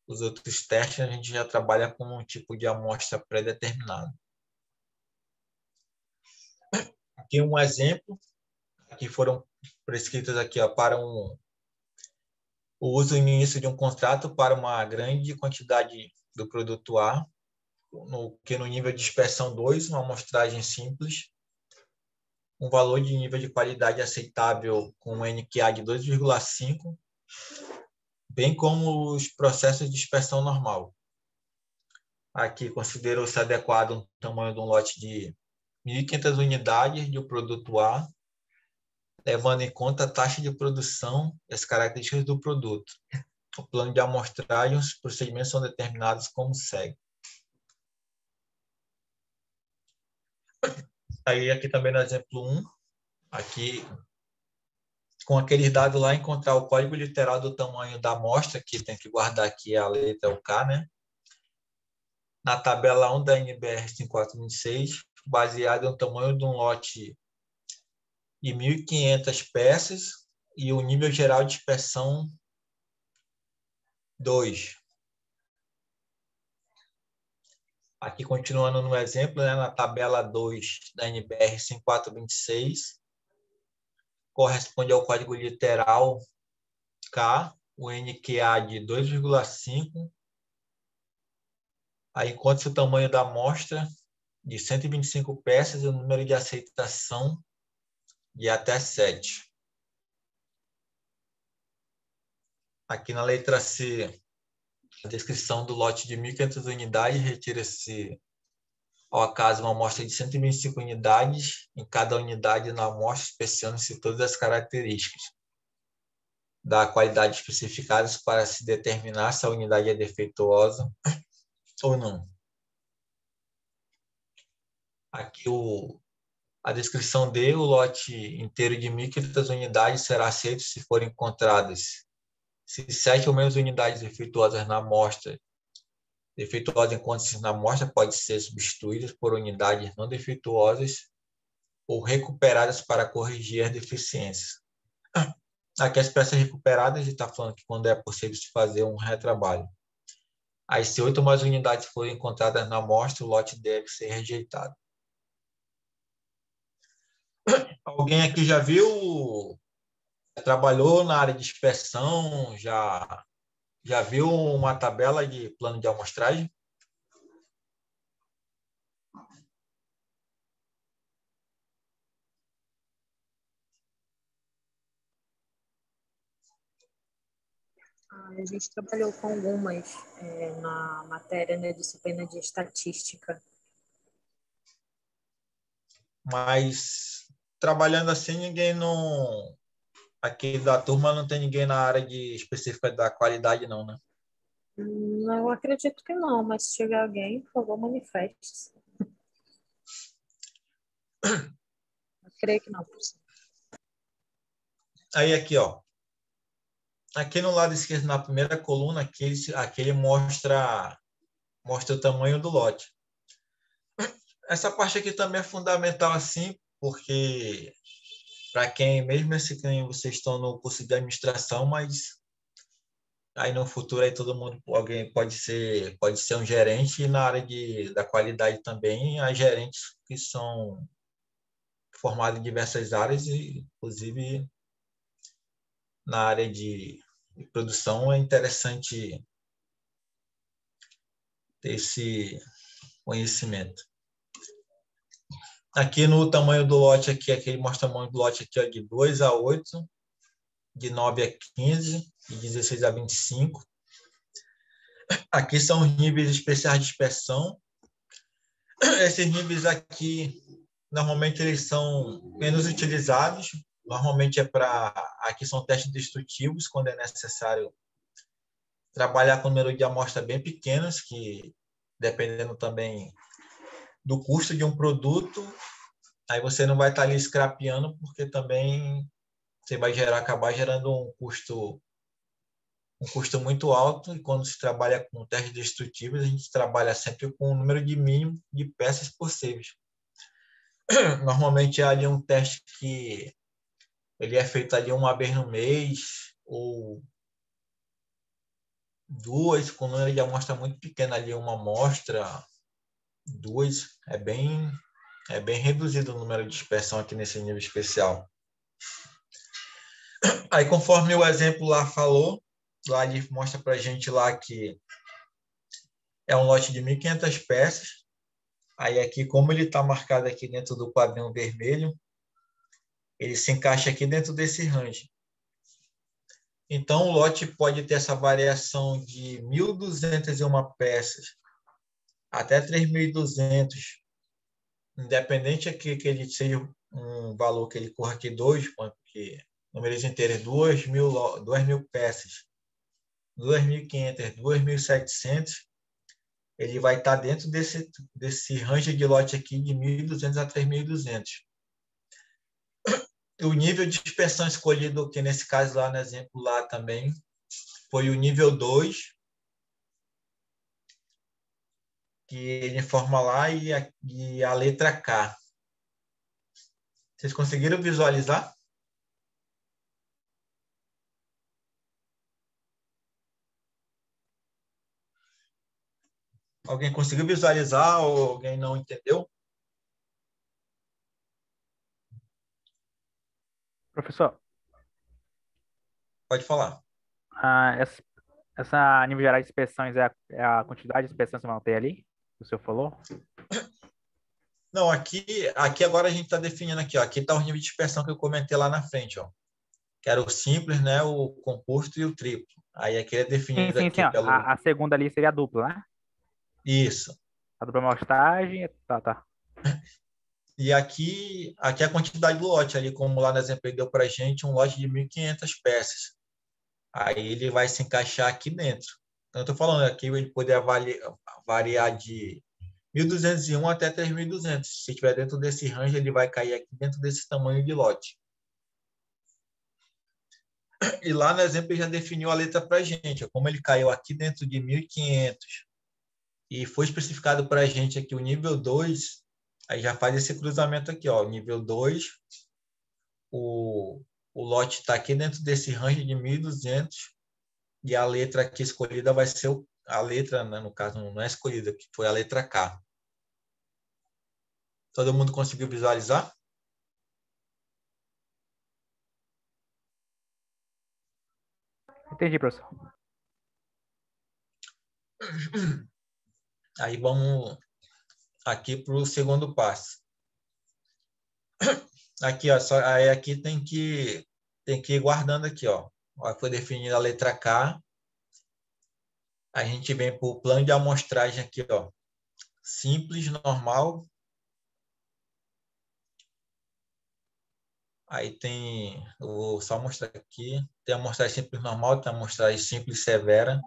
os outros testes a gente já trabalha com um tipo de amostra pré-determinado. Aqui um exemplo, aqui foram prescritas aqui, ó, para o uso no início de um contrato para uma grande quantidade do produto A, no nível de dispersão 2, uma amostragem simples, um valor de nível de qualidade aceitável com um NQA de 2,5, bem como os processos de dispersão normal. Aqui considerou-se adequado o tamanho de um lote de 1.500 unidades do produto A, levando em conta a taxa de produção e as características do produto. O plano de amostragem e os procedimentos são determinados como segue. Aí aqui também no exemplo 1, aqui com aqueles dados lá, encontrar o código literal do tamanho da amostra, que tem que guardar aqui a letra o K, né? Na tabela 1 da NBR 5426, baseado no tamanho de um lote de 1.500 peças e o nível geral de dispersão 2. Aqui, continuando no exemplo, né, na tabela 2 da NBR 5426, corresponde ao código literal K, o NQA de 2,5. Aí encontra-se o tamanho da amostra de 125 peças e o número de aceitação de até 7. Aqui na letra C, a descrição do lote de 1.500 unidades, retira-se ao acaso uma amostra de 125 unidades. Em cada unidade na amostra inspecionam-se todas as características da qualidade especificadas para se determinar se a unidade é defeituosa ou não. Aqui a descrição D, o lote inteiro de 1.500 unidades será aceito se forem encontradas se 7 ou menos unidades defeituosas na amostra. Defeituosas enquanto na amostra pode ser substituídas por unidades não defeituosas ou recuperadas para corrigir as deficiências. Aqui as peças recuperadas, está falando que quando é possível se fazer um retrabalho. Aí, se 8 ou mais unidades forem encontradas na amostra, o lote deve ser rejeitado. Alguém aqui já viu, trabalhou na área de inspeção, já viu uma tabela de plano de amostragem? A gente trabalhou com algumas na matéria, né, disciplina de estatística. Mas trabalhando assim, ninguém não... Aqui da turma não tem ninguém na área específica da qualidade, não, né? Eu acredito que não, mas se tiver alguém, por favor, manifeste-se. Eu creio que não, professor. Aí aqui, ó. Aqui no lado esquerdo, na primeira coluna, aqui ele mostra o tamanho do lote. Essa parte aqui também é fundamental, assim, porque para quem, mesmo esse que vocês estão no curso de administração, mas aí no futuro aí todo mundo, alguém pode ser um gerente, e na área da qualidade também, há gerentes que são formados em diversas áreas, inclusive na área de de produção, é interessante ter esse conhecimento. Aqui no tamanho do lote, aqui ele mostra o tamanho do lote aqui, ó, de 2 a 8, de 9 a 15, de 16 a 25. Aqui são os níveis especiais de dispersão. Esses níveis aqui, normalmente, eles são menos utilizados. Normalmente aqui são testes destrutivos, quando é necessário trabalhar com um número de amostras bem pequenas, que dependendo também do custo de um produto, aí você não vai estar ali scrapeando, porque também você vai acabar gerando um custo muito alto, e quando se trabalha com testes destrutivos, a gente trabalha sempre com um número de mínimo de peças possíveis. Normalmente é ali um teste que ele é feito ali uma vez no mês, ou duas, com um número de amostra muito pequena ali, uma amostra, duas, é bem reduzido o número de dispersão aqui nesse nível especial. Aí, conforme o exemplo lá falou, lá ele mostra para a gente lá que é um lote de 1.500 peças. Aí aqui, como ele está marcado aqui dentro do quadrinho vermelho, ele se encaixa aqui dentro desse range. Então, o lote pode ter essa variação de 1.201 peças até 3.200, independente aqui que ele seja um valor que ele corra aqui 2, porque números inteiros 2.000 peças, 2.500, 2.700, ele vai estar dentro desse range de lote aqui de 1.200 a 3.200. O nível de dispersão escolhido, que nesse caso lá no exemplo lá também, foi o nível 2, que ele informa lá, e a letra K. Vocês conseguiram visualizar? Alguém conseguiu visualizar ou alguém não entendeu? Professor, Pode falar. essa nível geral de inspeções é a quantidade de inspeções que vão ter ali, que o senhor falou? Não, aqui agora a gente está definindo aqui, ó. Aqui está o nível de dispersão que eu comentei lá na frente, ó. Que era o simples, né, o composto e o triplo. Aí aqui é definido Sim, aqui ó. pelo... A segunda ali seria a dupla, né? Isso. A dupla amostragem, tá. E aqui a quantidade do lote, ali como lá no exemplo ele deu para a gente, um lote de 1.500 peças. Aí ele vai se encaixar aqui dentro. Então, eu estou falando aqui, ele poder variar de 1.201 até 3.200. Se estiver dentro desse range, ele vai cair aqui dentro desse tamanho de lote. E lá no exemplo ele já definiu a letra para a gente. Como ele caiu aqui dentro de 1.500 e foi especificado para a gente aqui o nível 2, aí já faz esse cruzamento aqui, ó. O nível 2, o lote está aqui dentro desse range de 1.200, e a letra aqui escolhida vai ser a letra, né, no caso não é escolhida, que foi a letra K. Todo mundo conseguiu visualizar? Entendi, professor. Aí vamos aqui para o segundo passo. Aqui, ó, aí aqui tem que ir guardando aqui, ó. Foi definida a letra K. A gente vem para o plano de amostragem aqui, ó. Simples, normal. Aí tem, eu vou só mostrar aqui. Tem a amostragem simples normal, tem a amostragem simples severa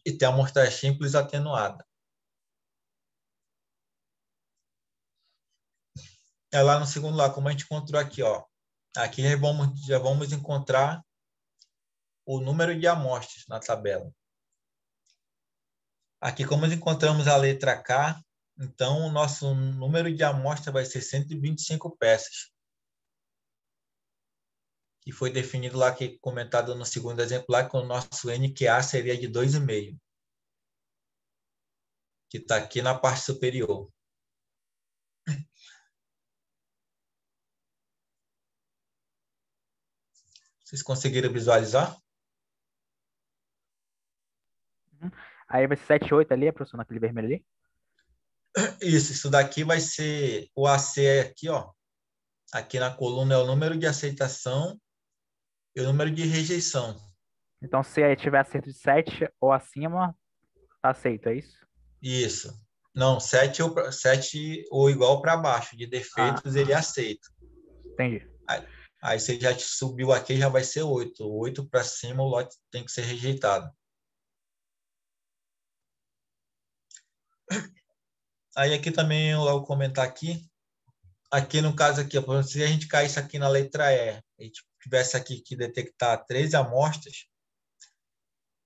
e tem a amostragem simples atenuada. É lá no segundo lá, como a gente encontrou aqui, ó. Aqui já vamos encontrar o número de amostras na tabela. Aqui, como encontramos a letra K, então o nosso número de amostra vai ser 125 peças. Que foi definido lá, que comentado no segundo exemplar, que o nosso NQA seria de 2,5. Que está aqui na parte superior. Vocês conseguiram visualizar? Aí vai ser 7 e 8 ali, professor, naquele vermelho ali? Isso daqui vai ser o AC é aqui, ó. Aqui na coluna é o número de aceitação e o número de rejeição. Então, se aí tiver acerto de 7 ou acima, tá aceito, é isso? Isso. Não, 7 ou igual para baixo, de Ah, defeitos ele aceita. entendi. Aí, aí você já subiu aqui, já vai ser 8. 8 para cima, o lote tem que ser rejeitado. Aí aqui também eu vou comentar aqui no caso aqui, ó, se a gente caísse aqui na letra E, a gente tivesse aqui que detectar 13 amostras,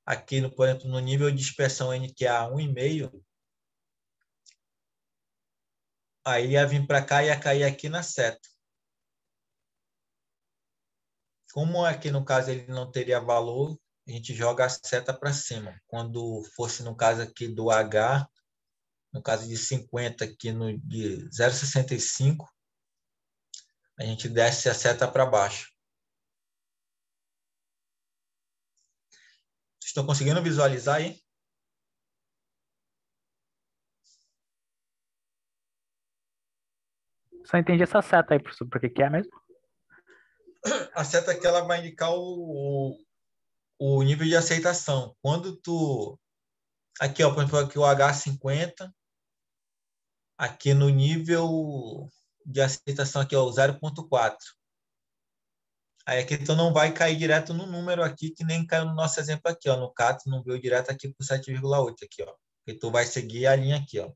aqui no, por exemplo, no nível de dispersão NQA 1,5, aí ia vir para cá e ia cair aqui na seta. Como aqui no caso ele não teria valor, a gente joga a seta para cima. Quando fosse no caso aqui do H, no caso de 50, aqui no de 0,65, a gente desce a seta para baixo. Vocês estão conseguindo visualizar aí? Só entendi essa seta aí, professor, por que que é mesmo? A seta aqui ela vai indicar o nível de aceitação. Quando tu... Aqui, ó, por exemplo, aqui o H50, aqui no nível de aceitação aqui, ó, o 0,4. Aí aqui tu não vai cair direto no número aqui, que nem caiu no nosso exemplo aqui, ó. No CAT não veio direto aqui para 7,8 aqui, ó. Porque tu vai seguir a linha aqui, ó.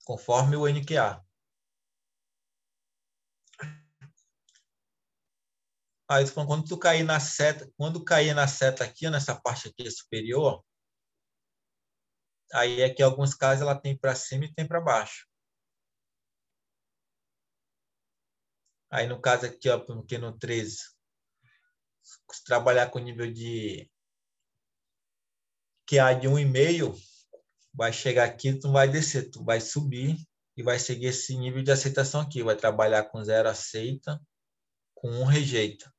Conforme o NQA. Aí quando tu cair na seta, quando cair na seta aqui, nessa parte aqui superior, aí aqui em alguns casos ela tem para cima e tem para baixo. Aí no caso aqui, ó, porque no 13, se trabalhar com nível de QA de 1,5, vai chegar aqui, tu vai descer, tu vai subir e vai seguir esse nível de aceitação aqui. Vai trabalhar com 0 aceita, com 1 rejeita.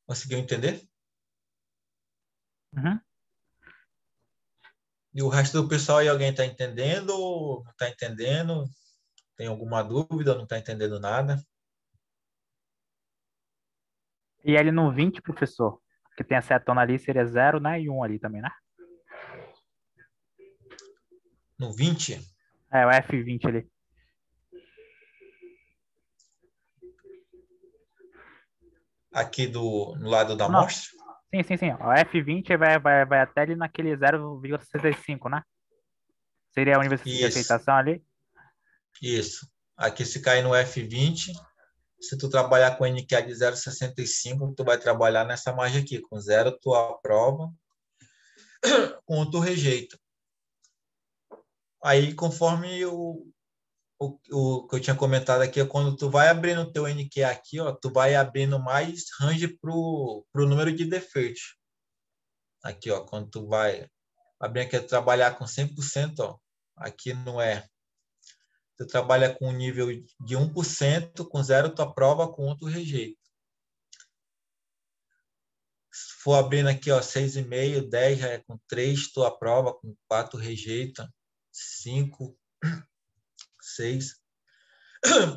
Conseguiu entender? Uhum. E o resto do pessoal aí, alguém está entendendo ou não está entendendo? Tem alguma dúvida? Não está entendendo nada? E ali no 20, professor, que tem a setona ali, seria 0, né? E 1 ali também, né? No 20, É, o F20 ali. aqui no lado da Não, amostra? sim, sim, sim. O F20 vai até ali naquele 0,65, né? Seria o nível de Isso, aceitação ali? isso. Aqui se cair no F20, se tu trabalhar com NQA de 0,65, tu vai trabalhar nessa margem aqui. Com 0 tu aprova, com 1 tu rejeita. Aí, conforme o que eu tinha comentado aqui, é quando tu vai abrindo o teu NQA aqui, ó, tu vai abrindo mais range pro número de defeitos. Aqui, ó, quando tu vai abrir aqui, trabalhar com 100%, ó, aqui não é. Tu trabalha com um nível de 1%, com 0 tu aprova, com 1 tu rejeita. Se for abrindo aqui, ó, 6,5, 10 já é com 3, tu aprova, com 4 rejeita, 5, 6.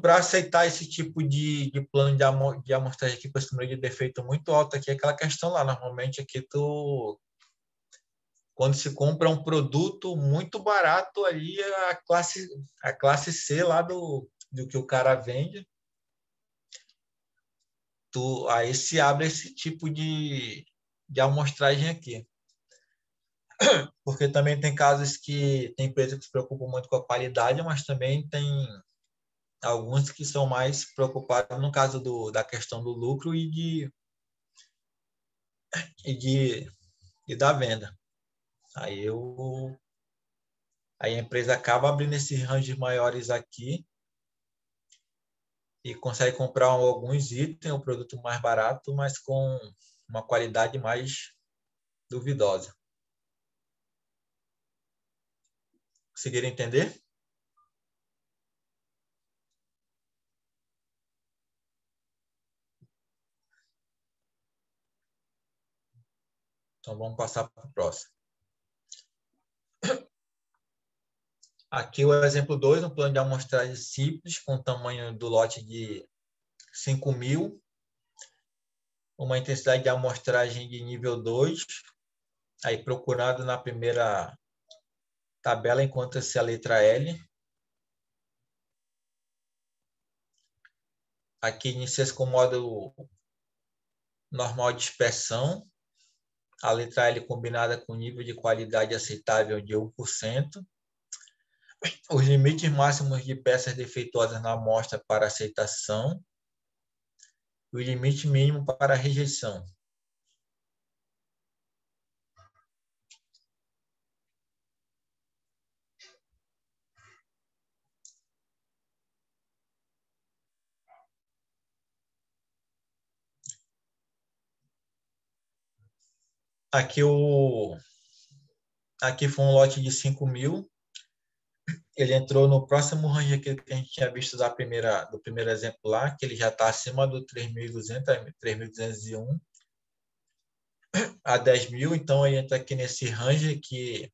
Para aceitar esse tipo de plano de amostragem aqui com esse número de defeito muito alto aqui, é aquela questão lá, normalmente aqui quando se compra um produto muito barato ali, a classe C lá do que o cara vende, aí se abre esse tipo de amostragem aqui. Porque também tem casos que tem empresas que se preocupam muito com a qualidade, mas também tem alguns que são mais preocupados no caso da questão do lucro e, de, e da venda. Aí, aí a empresa acaba abrindo esses ranges maiores aqui e consegue comprar alguns itens, um produto mais barato, mas com uma qualidade mais duvidosa. Conseguiram entender? Então, vamos passar para o próximo. Aqui o exemplo 2, um plano de amostragem simples, com tamanho do lote de 5.000, uma intensidade de amostragem de nível 2, aí procurado na primeira tabela, encontra-se a letra L. Aqui inicia-se com o modo normal de dispersão, a letra L combinada com nível de qualidade aceitável de 1%. Os limites máximos de peças defeituosas na amostra para aceitação e o limite mínimo para rejeição. Aqui foi um lote de 5.000. Ele entrou no próximo range que a gente tinha visto do primeiro exemplo lá, que ele já está acima do 3.200, 3.201 a 10.000. Então, ele entra aqui nesse range aqui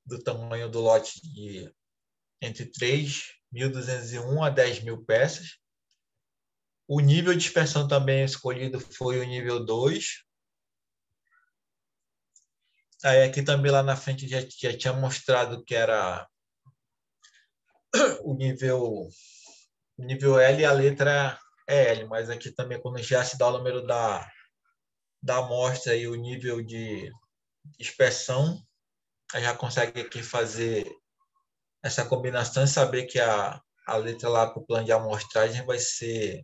do tamanho do lote de entre 3.201 a 10.000 peças. O nível de dispersão também escolhido foi o nível 2. Aí aqui também lá na frente já tinha mostrado que era o nível L e a letra é L, mas aqui também quando já se dá o número da amostra e o nível de dispersão, aí já consegue aqui fazer essa combinação e saber que a letra lá para o plano de amostragem vai ser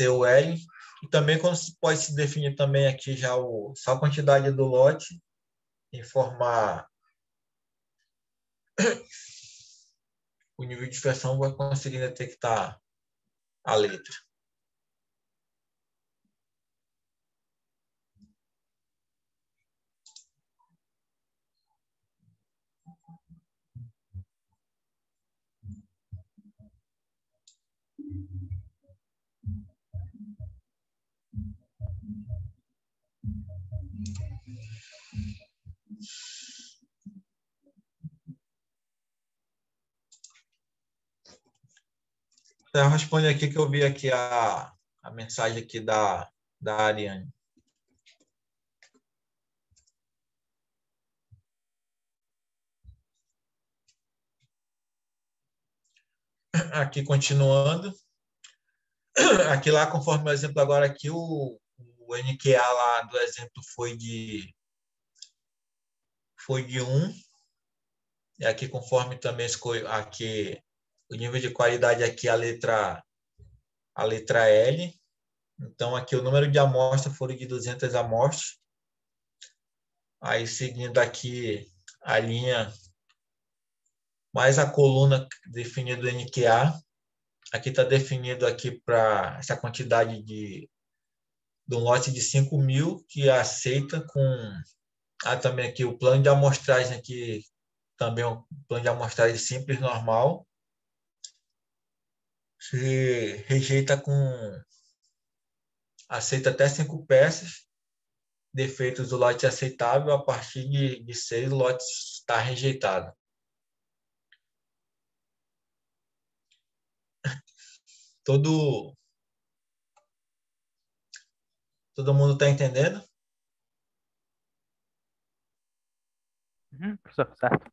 o L. E também quando se pode se definir também aqui já só a quantidade do lote, informar o nível de dispersão, vai conseguir detectar a letra. Então, eu respondo aqui que eu vi aqui a mensagem aqui da Ariane. Aqui continuando. Aqui lá, conforme o exemplo agora aqui, o NQA lá do exemplo foi de 1. E aqui conforme também aqui o nível de qualidade aqui a letra L. Então aqui o número de amostras foram de 200 amostras. Aí seguindo aqui a linha mais a coluna definida do NQA. Aqui está definido aqui para essa quantidade de um lote de 5.000 que aceita com também aqui o plano de amostragem aqui também um plano de amostragem simples normal. Se rejeita aceita até 5 peças. Defeitos do lote aceitável, a partir de 6 lotes está rejeitado. Todo mundo está entendendo? Professor, certo.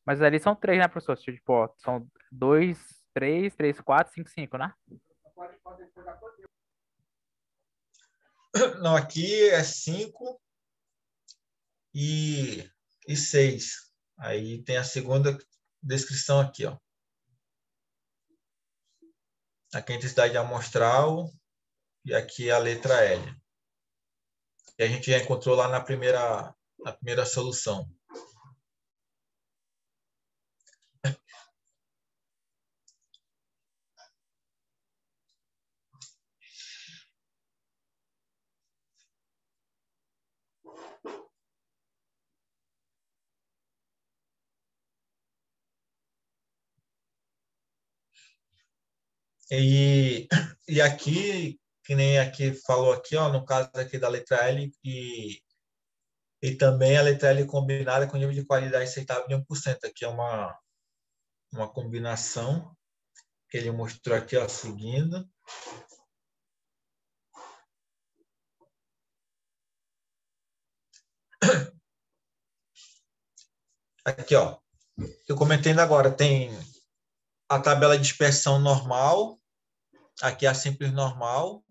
Mas ali são 3, né, professor? Tipo, ó, são 2, 3, 3, 4, 5, 5, né? Não, aqui é 5 e 6. Aí tem a segunda descrição aqui, ó. Aqui a intensidade amostral e aqui a letra L. E a gente já encontrou lá na primeira solução. E aqui, que nem aqui falou aqui, ó, no caso aqui da letra L, e também a letra L combinada com nível de qualidade aceitável de 1%. Aqui é uma combinação que ele mostrou aqui, ó, seguindo. Aqui, ó, eu comentei ainda agora, tem a tabela de dispersão normal, aqui é a simples normal,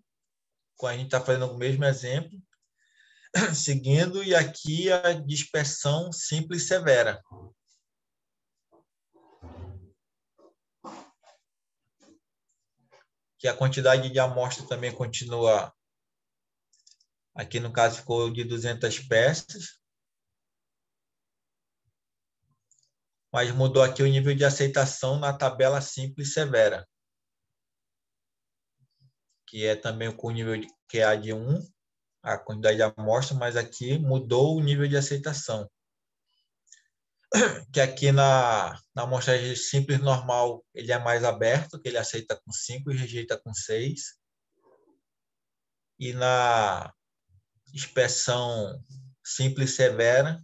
a gente está fazendo o mesmo exemplo, seguindo, e aqui a dispersão simples severa. Que a quantidade de amostra também continua, aqui no caso ficou de 200 peças, mas mudou aqui o nível de aceitação na tabela simples severa, que é também com o nível de QA de 1, a quantidade de amostra, mas aqui mudou o nível de aceitação. Que aqui na amostragem simples normal, ele é mais aberto, que ele aceita com 5 e rejeita com 6. E na inspeção simples severa,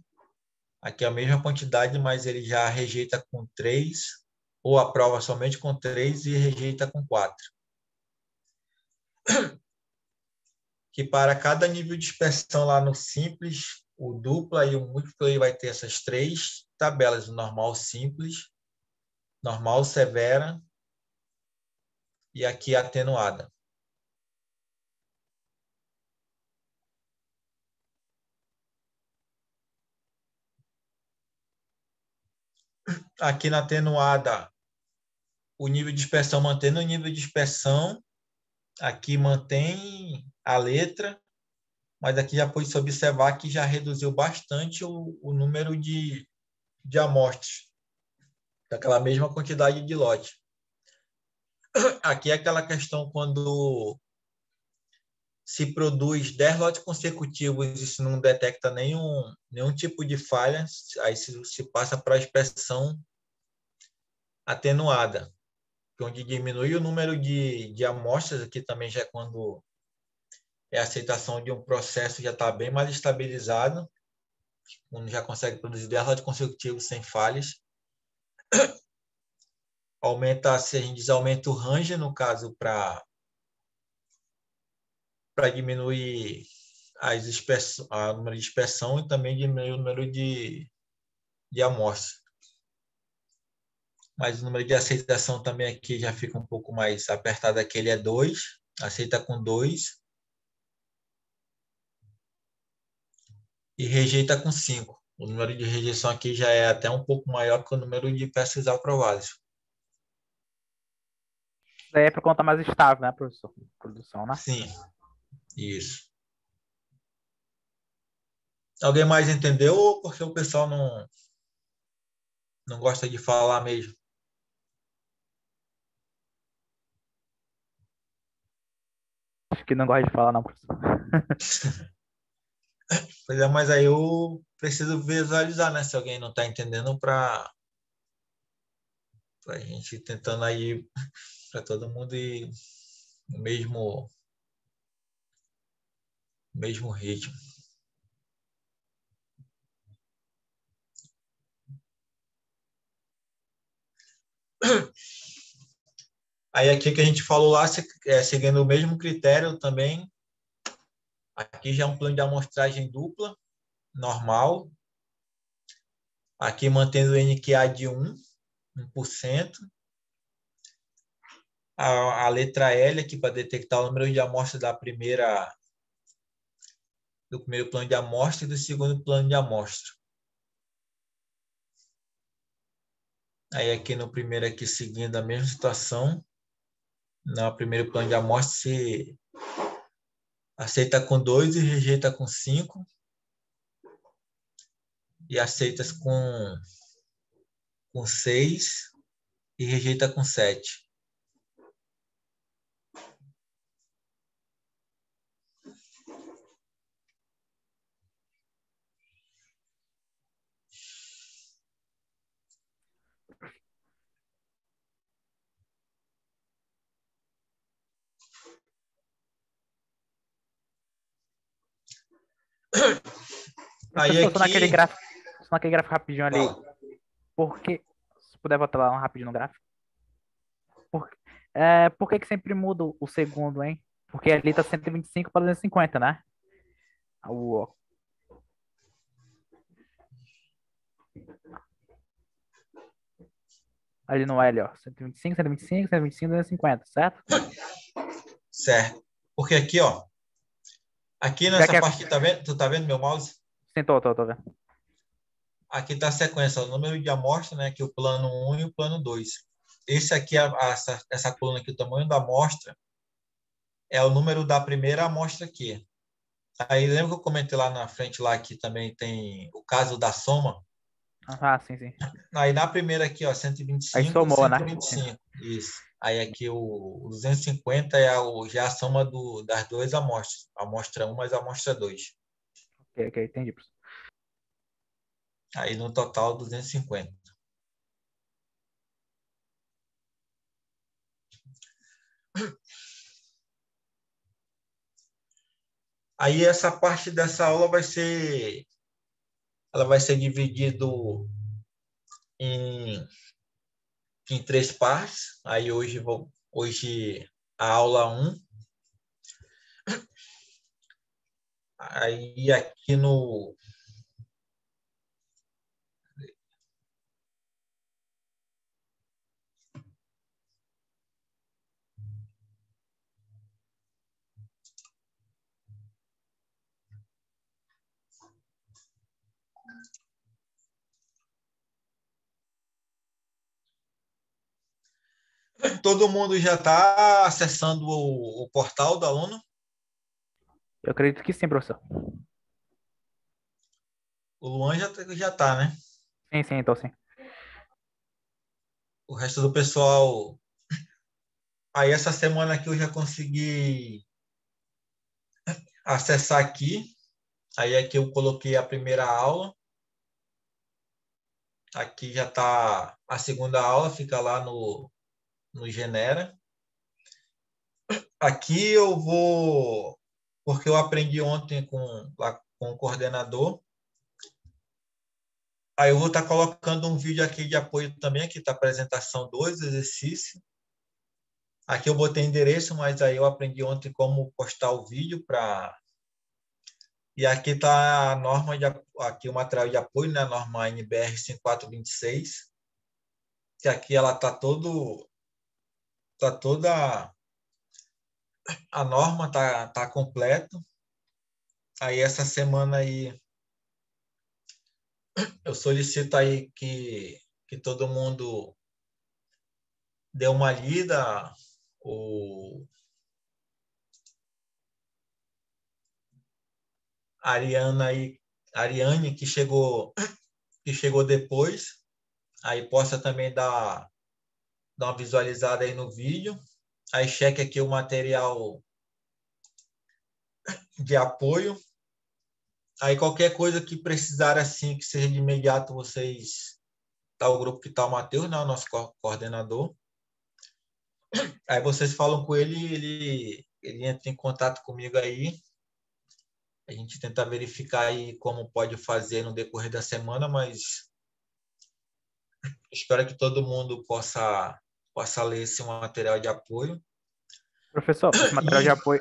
aqui é a mesma quantidade, mas ele já rejeita com 3, ou aprova somente com 3 e rejeita com 4. Que para cada nível de inspeção lá no simples, o dupla e o múltiplo, ele vai ter essas 3 tabelas, o normal simples, normal severa e aqui atenuada. Aqui na atenuada, o nível de dispersão mantendo o nível de dispersão, aqui mantém a letra, mas aqui já pode se observar que já reduziu bastante o número de amostras, daquela mesma quantidade de lote. Aqui é aquela questão quando se produz 10 lotes consecutivos e se não detecta nenhum tipo de falha, aí se passa para a inspeção atenuada, onde diminui o número de amostras, aqui também já é quando é a aceitação de um processo já está bem mais estabilizado, quando já consegue produzir 10 lotes consecutivos sem falhas. Aumenta, se a gente diz, aumenta o range, no caso, para diminuir o número de inspeção e também diminuir o número de amostras. Mas o número de aceitação também aqui já fica um pouco mais apertado, aqui ele é 2, aceita com 2 e rejeita com 5. O número de rejeição aqui já é até um pouco maior que o número de peças aprovadas. Isso aí é para conta mais estável, né, professor? Produção, né? Sim, isso. Alguém mais entendeu ou porque o pessoal não gosta de falar mesmo? Acho que não gosta de falar, não, professor. Pois é, mas aí eu preciso visualizar, né? Se alguém não está entendendo, para a gente tentando aí, para todo mundo ir no mesmo ritmo. Aí aqui que a gente falou lá, seguindo o mesmo critério também, aqui já é um plano de amostragem dupla, normal. Aqui mantendo o NQA de 1%. A letra L aqui para detectar o número de amostras do primeiro plano de amostra e do segundo plano de amostra. Aí aqui no primeiro aqui seguindo a mesma situação, no primeiro plano de amostra se aceita com 2 e rejeita com 5 e aceita com 6 e rejeita com 7. Aí Professor, aqui, só naquele gráfico rapidinho ali. fala. Por que, se puder botar lá um rapidinho no gráfico. Por, por que sempre muda o segundo, hein? Porque ali tá 125 para 250, né? O, ali no L, ó. 125, 125, 125, 250, certo? Certo. Porque aqui, ó, aqui Já nessa que é. parte, tá vendo? Tu tá vendo meu mouse? Sim, tô vendo. Aqui tá a sequência, o número de amostra, né? Que é o plano um e o plano 2. Esse aqui, essa coluna aqui, o tamanho da amostra, é o número da primeira amostra aqui. Aí lembra que eu comentei lá na frente, lá que também tem o caso da soma? Ah, sim, sim. Aí na primeira aqui, ó, Aí 125, somou, né? Sim. 125. Isso. Aí aqui o 250 é já a soma das duas amostras. Amostra um mais a amostra 2. Ok, ok, entendi, professor. Aí no total 250. Aí essa parte dessa aula ela vai ser dividido em, em três partes. Aí hoje a aula um. Aí aqui no todo mundo já está acessando o portal do aluno. Eu acredito que sim, professor. O Luan já tá, né? Sim, sim, então sim. O resto do pessoal. Aí essa semana aqui eu já consegui acessar aqui. Aí aqui eu coloquei a primeira aula. Aqui já está a segunda aula, fica lá no Genera. Aqui eu vou, porque eu aprendi ontem lá com o coordenador. Aí eu vou estar colocando um vídeo aqui de apoio também, aqui está a apresentação 2, exercício. Aqui eu botei endereço, mas aí eu aprendi ontem como postar o vídeo para. E aqui está a norma aqui o material de apoio, né? A norma NBR 5426, que aqui ela tá toda a norma tá completa. Aí essa semana aí eu solicito aí que todo mundo dê uma lida. O Ariane que chegou depois, aí possa também dar uma visualizada aí no vídeo. Aí cheque aqui o material de apoio. Aí qualquer coisa que precisar assim, que seja de imediato, vocês tá o grupo que tá o Matheus, né, o nosso coordenador. Aí vocês falam com ele entra em contato comigo aí. A gente tenta verificar aí como pode fazer no decorrer da semana, mas espero que todo mundo possa ler esse material de apoio. Professor, esse material de E apoio.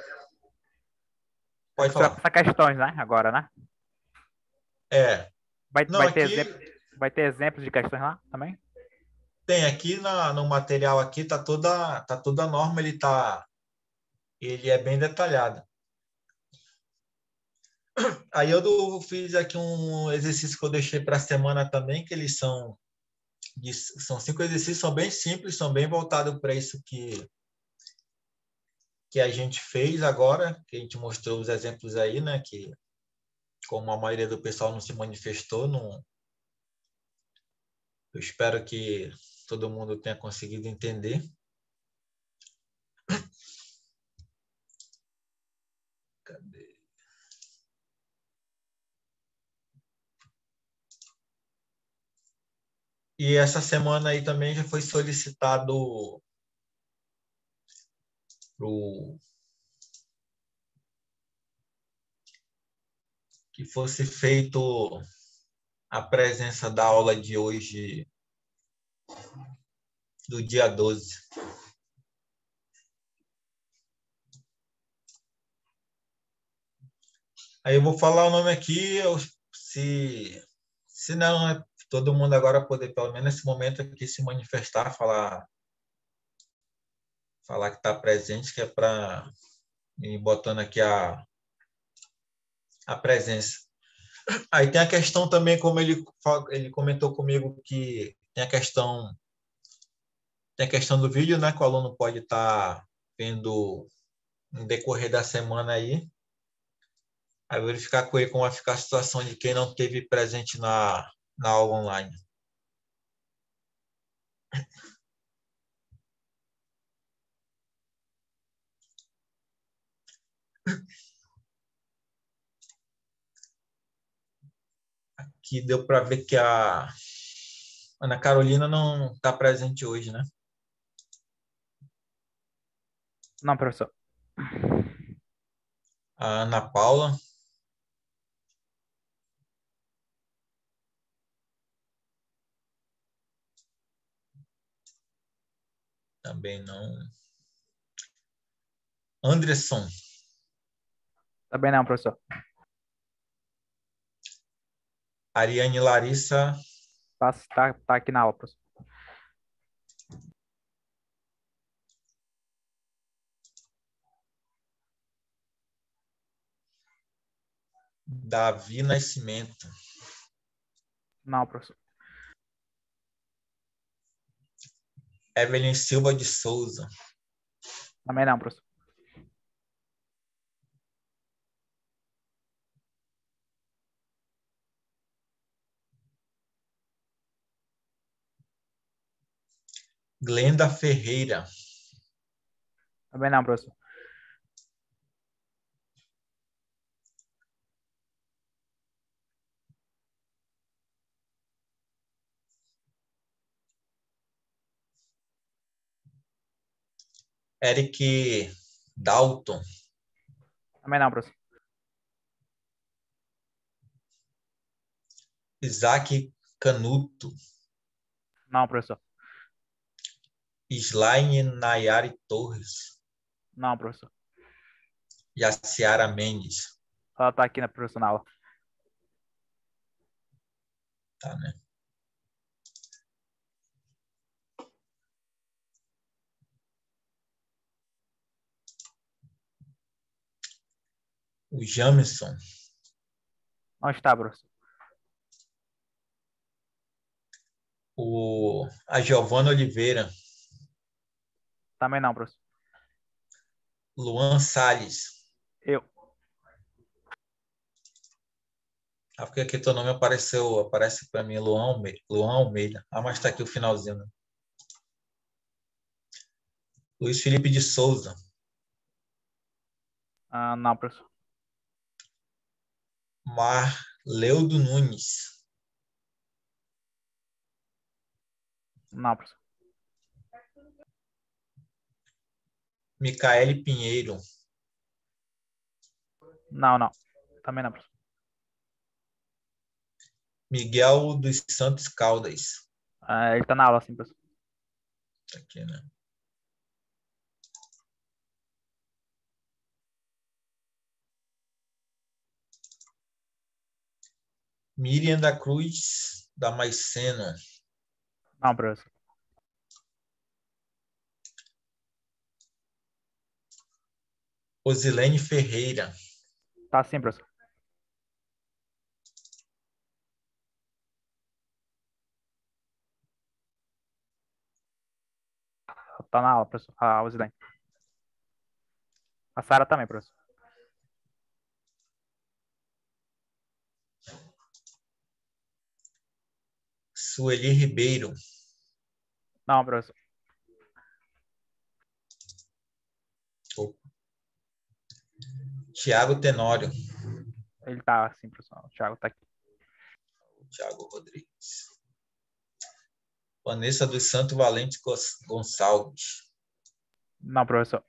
pode Você vai falar. passar questões, né? Agora, né? É, Vai, não, vai ter exemplos de questões lá também? tem aqui no material aqui tá toda a norma, ele é bem detalhado. Aí eu fiz aqui um exercício que eu deixei para a semana também, que eles são 5 exercícios, são bem simples, são bem voltados para isso que a gente fez agora, que a gente mostrou os exemplos aí, né? Que como a maioria do pessoal não se manifestou, não, eu espero que todo mundo tenha conseguido entender. Cadê? E essa semana aí também já foi solicitado que fosse feito a presença da aula de hoje, do dia 12. Aí eu vou falar o nome aqui, se não, né, todo mundo agora poder, pelo menos nesse momento aqui, se manifestar, falar que está presente, que é para ir botando aqui a presença. Aí tem a questão também, como ele comentou comigo, que tem a questão do vídeo, né, que o aluno pode estar vendo no decorrer da semana aí. Aí verificar com ele como vai ficar a situação de quem não esteve presente na aula online. Aqui deu para ver que a Ana Carolina não está presente hoje, né? Não, professor. A Ana Paula. Também não. Anderson. Também não, professor. Ariane Larissa. Tá aqui na aula, professor. Davi Nascimento. Não, professor. Evelyn Silva de Souza. Também não, professor. Glenda Ferreira. Também não, professor. Eric Dalton. Também não, professor. Isaac Canuto. Não, professor. Slaine Nayari Torres. Não, professor. Jaciara Mendes. Ela tá aqui na professor na aula. Tá, né? O Jamerson. Não está, professor. A Giovana Oliveira. Também não, professor. Luan Salles. Eu. Ah, porque aqui teu nome aparece para mim, Luan Almeida. Ah, mas tá aqui o finalzinho, né? Luiz Felipe de Souza. Não, professor. Marleudo Nunes. Não, professor. Micaele Pinheiro. Não. Também não, professor. Miguel dos Santos Caldas. Ele tá na aula, sim, professor. Tá aqui, né? Miriam da Cruz Damasceno. Não, professor. Osilene Ferreira. Tá sim, professor. Tá na aula, professor. A Usilene. A Sara também, professor. Sueli Ribeiro. Não, professor. Tiago Tenório. Ele tá sim, professor. O Thiago tá aqui. Tiago Rodrigues. Vanessa dos Santos Valente Gonçalves. Não, professor.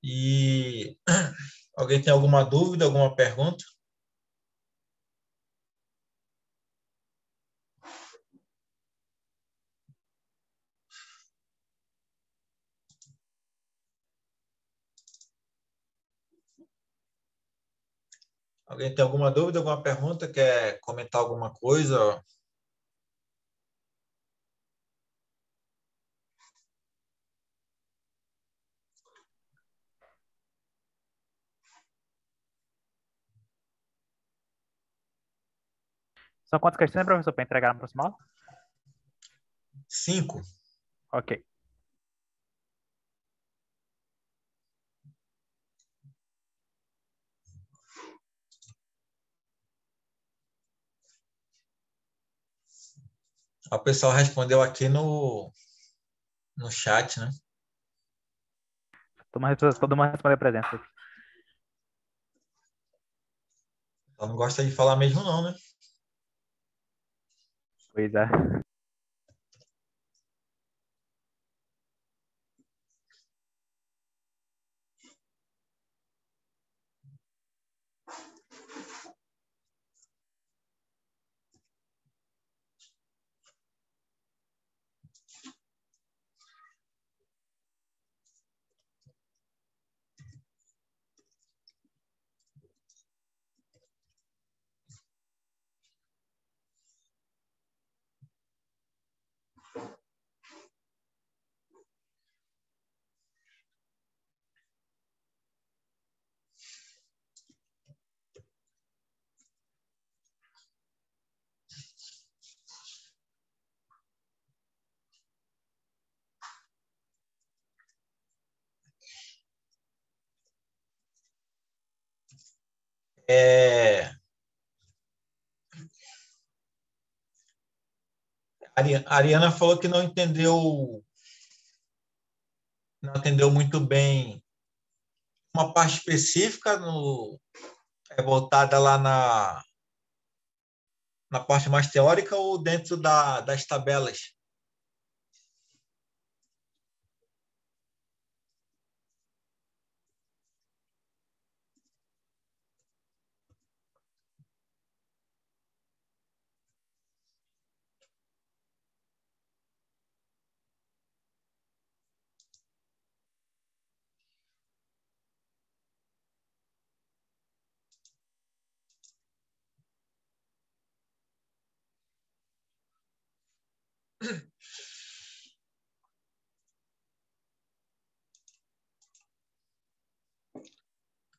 E alguém tem alguma dúvida, alguma pergunta? Alguém tem alguma dúvida, alguma pergunta? Quer comentar alguma coisa? São quantas questões, professor, para entregar no próximo aula? 5. Ok. O pessoal respondeu aqui no chat, né? Todo mundo respondeu a presença. Ela não gosta de falar mesmo, não, né? Pois é. A Ariana falou que não entendeu muito bem uma parte específica voltada lá na parte mais teórica ou dentro das tabelas?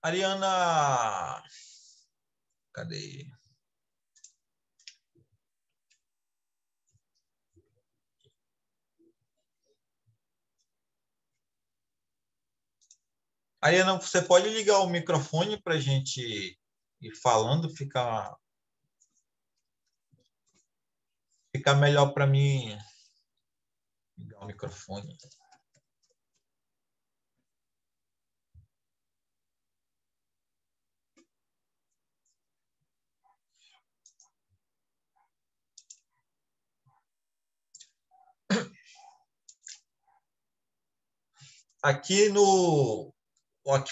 Ariana, cadê? Ariana, você pode ligar o microfone para a gente ir falando, ficar melhor para mim ligar o microfone. Aqui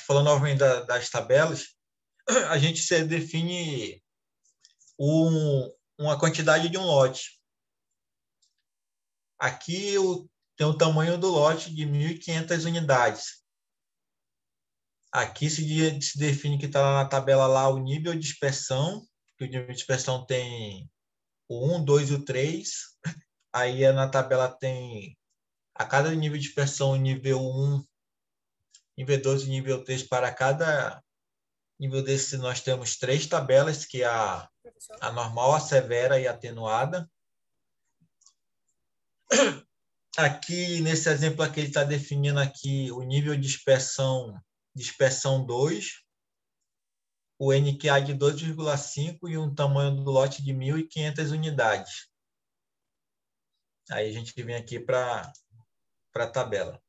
falando novamente das tabelas, a gente define uma quantidade de um lote. Aqui tem o tamanho do lote de 1.500 unidades. Aqui se define que está na tabela lá o nível de dispersão, que o nível de dispersão tem o 1, 2 e o 3. Aí na tabela tem a cada nível de dispersão o nível 1, nível 2 e nível 3. Para cada nível desse nós temos 3 tabelas, que é a normal, a severa e a atenuada. Aqui, nesse exemplo aqui, ele está definindo aqui o nível de dispersão 2, o NQA de 2,5 e um tamanho do lote de 1.500 unidades. Aí a gente vem aqui para a tabela.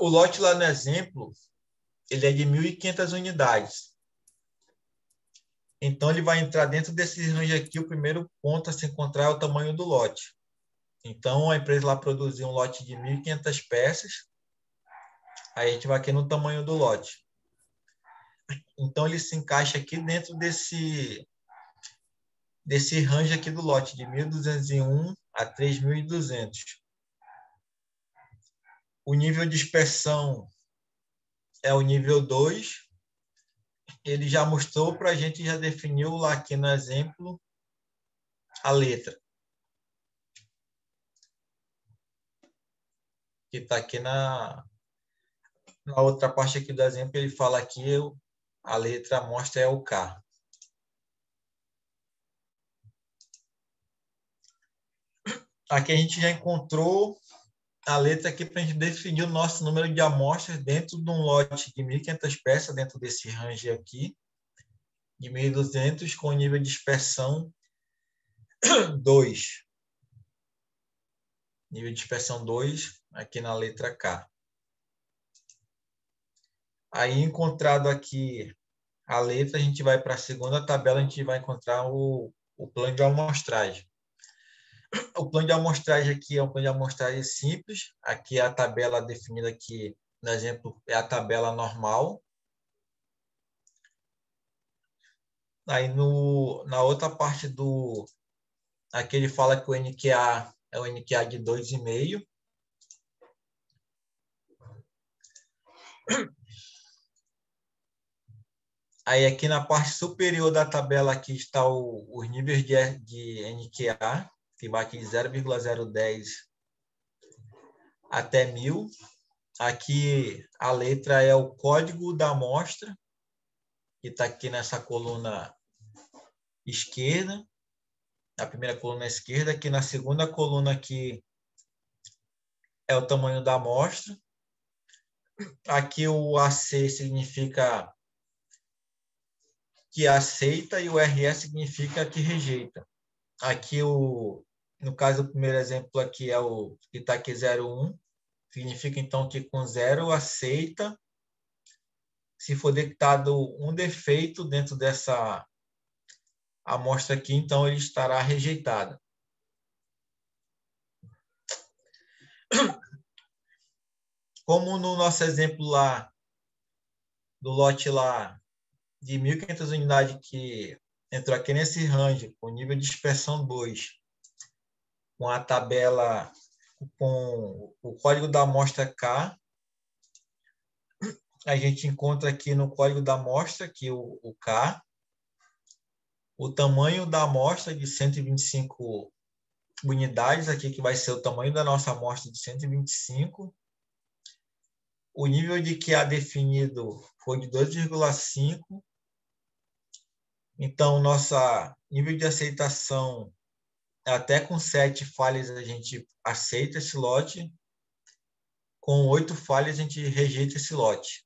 O lote lá no exemplo, ele é de 1.500 unidades. Então, ele vai entrar dentro desse range aqui. O primeiro ponto a se encontrar é o tamanho do lote. Então, a empresa lá produziu um lote de 1.500 peças. Aí a gente vai aqui no tamanho do lote. Então, ele se encaixa aqui dentro desse range aqui do lote, de 1.201 a 3.200. O nível de dispersão é o nível 2. Ele já mostrou para a gente, já definiu lá aqui no exemplo a letra. Que está aqui na outra parte aqui do exemplo, ele fala aqui, a letra amostra é o K. Aqui a gente já encontrou a letra aqui para a gente definir o nosso número de amostras dentro de um lote de 1.500 peças, dentro desse range aqui, de 1.200, com nível de dispersão 2. Nível de dispersão 2, aqui na letra K. Aí, encontrado aqui a letra, a gente vai para a segunda tabela, a gente vai encontrar o plano de amostragem. O plano de amostragem aqui é um plano de amostragem simples. Aqui é a tabela definida aqui, no exemplo, é a tabela normal. Aí, na outra parte aqui ele fala que o NQA é o NQA de 2,5. Aí aqui na parte superior da tabela aqui está os níveis de NQA, que vai aqui de 0,010 até 1.000. Aqui a letra é o código da amostra, que está aqui nessa coluna esquerda, na primeira coluna esquerda. Aqui na segunda coluna aqui é o tamanho da amostra. Aqui o AC significa que aceita e o RE significa que rejeita. Aqui, no caso, o primeiro exemplo aqui é o que está aqui 0,1. Significa, então, que com 0 aceita. Se for detectado um defeito dentro dessa amostra aqui, então ele estará rejeitado. Como no nosso exemplo lá, do lote lá, de 1.500 unidades que entrou aqui nesse range, com nível de dispersão 2, com a tabela, com o código da amostra K, a gente encontra aqui no código da amostra, aqui o K, o tamanho da amostra de 125 unidades, aqui que vai ser o tamanho da nossa amostra de 125. O nível de QA definido foi de 2,5. Então, nosso nível de aceitação, até com 7 falhas, a gente aceita esse lote. Com 8 falhas, a gente rejeita esse lote.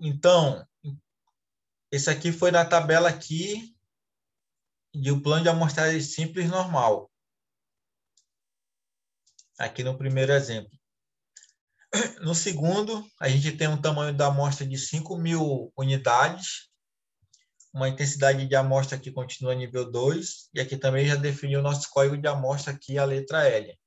Então, esse aqui foi na tabela aqui de um plano de amostragem simples normal. Aqui no primeiro exemplo. No segundo, a gente tem um tamanho da amostra de 5.000 unidades, uma intensidade de amostra que continua nível 2, e aqui também já definiu o nosso código de amostra aqui, a letra L.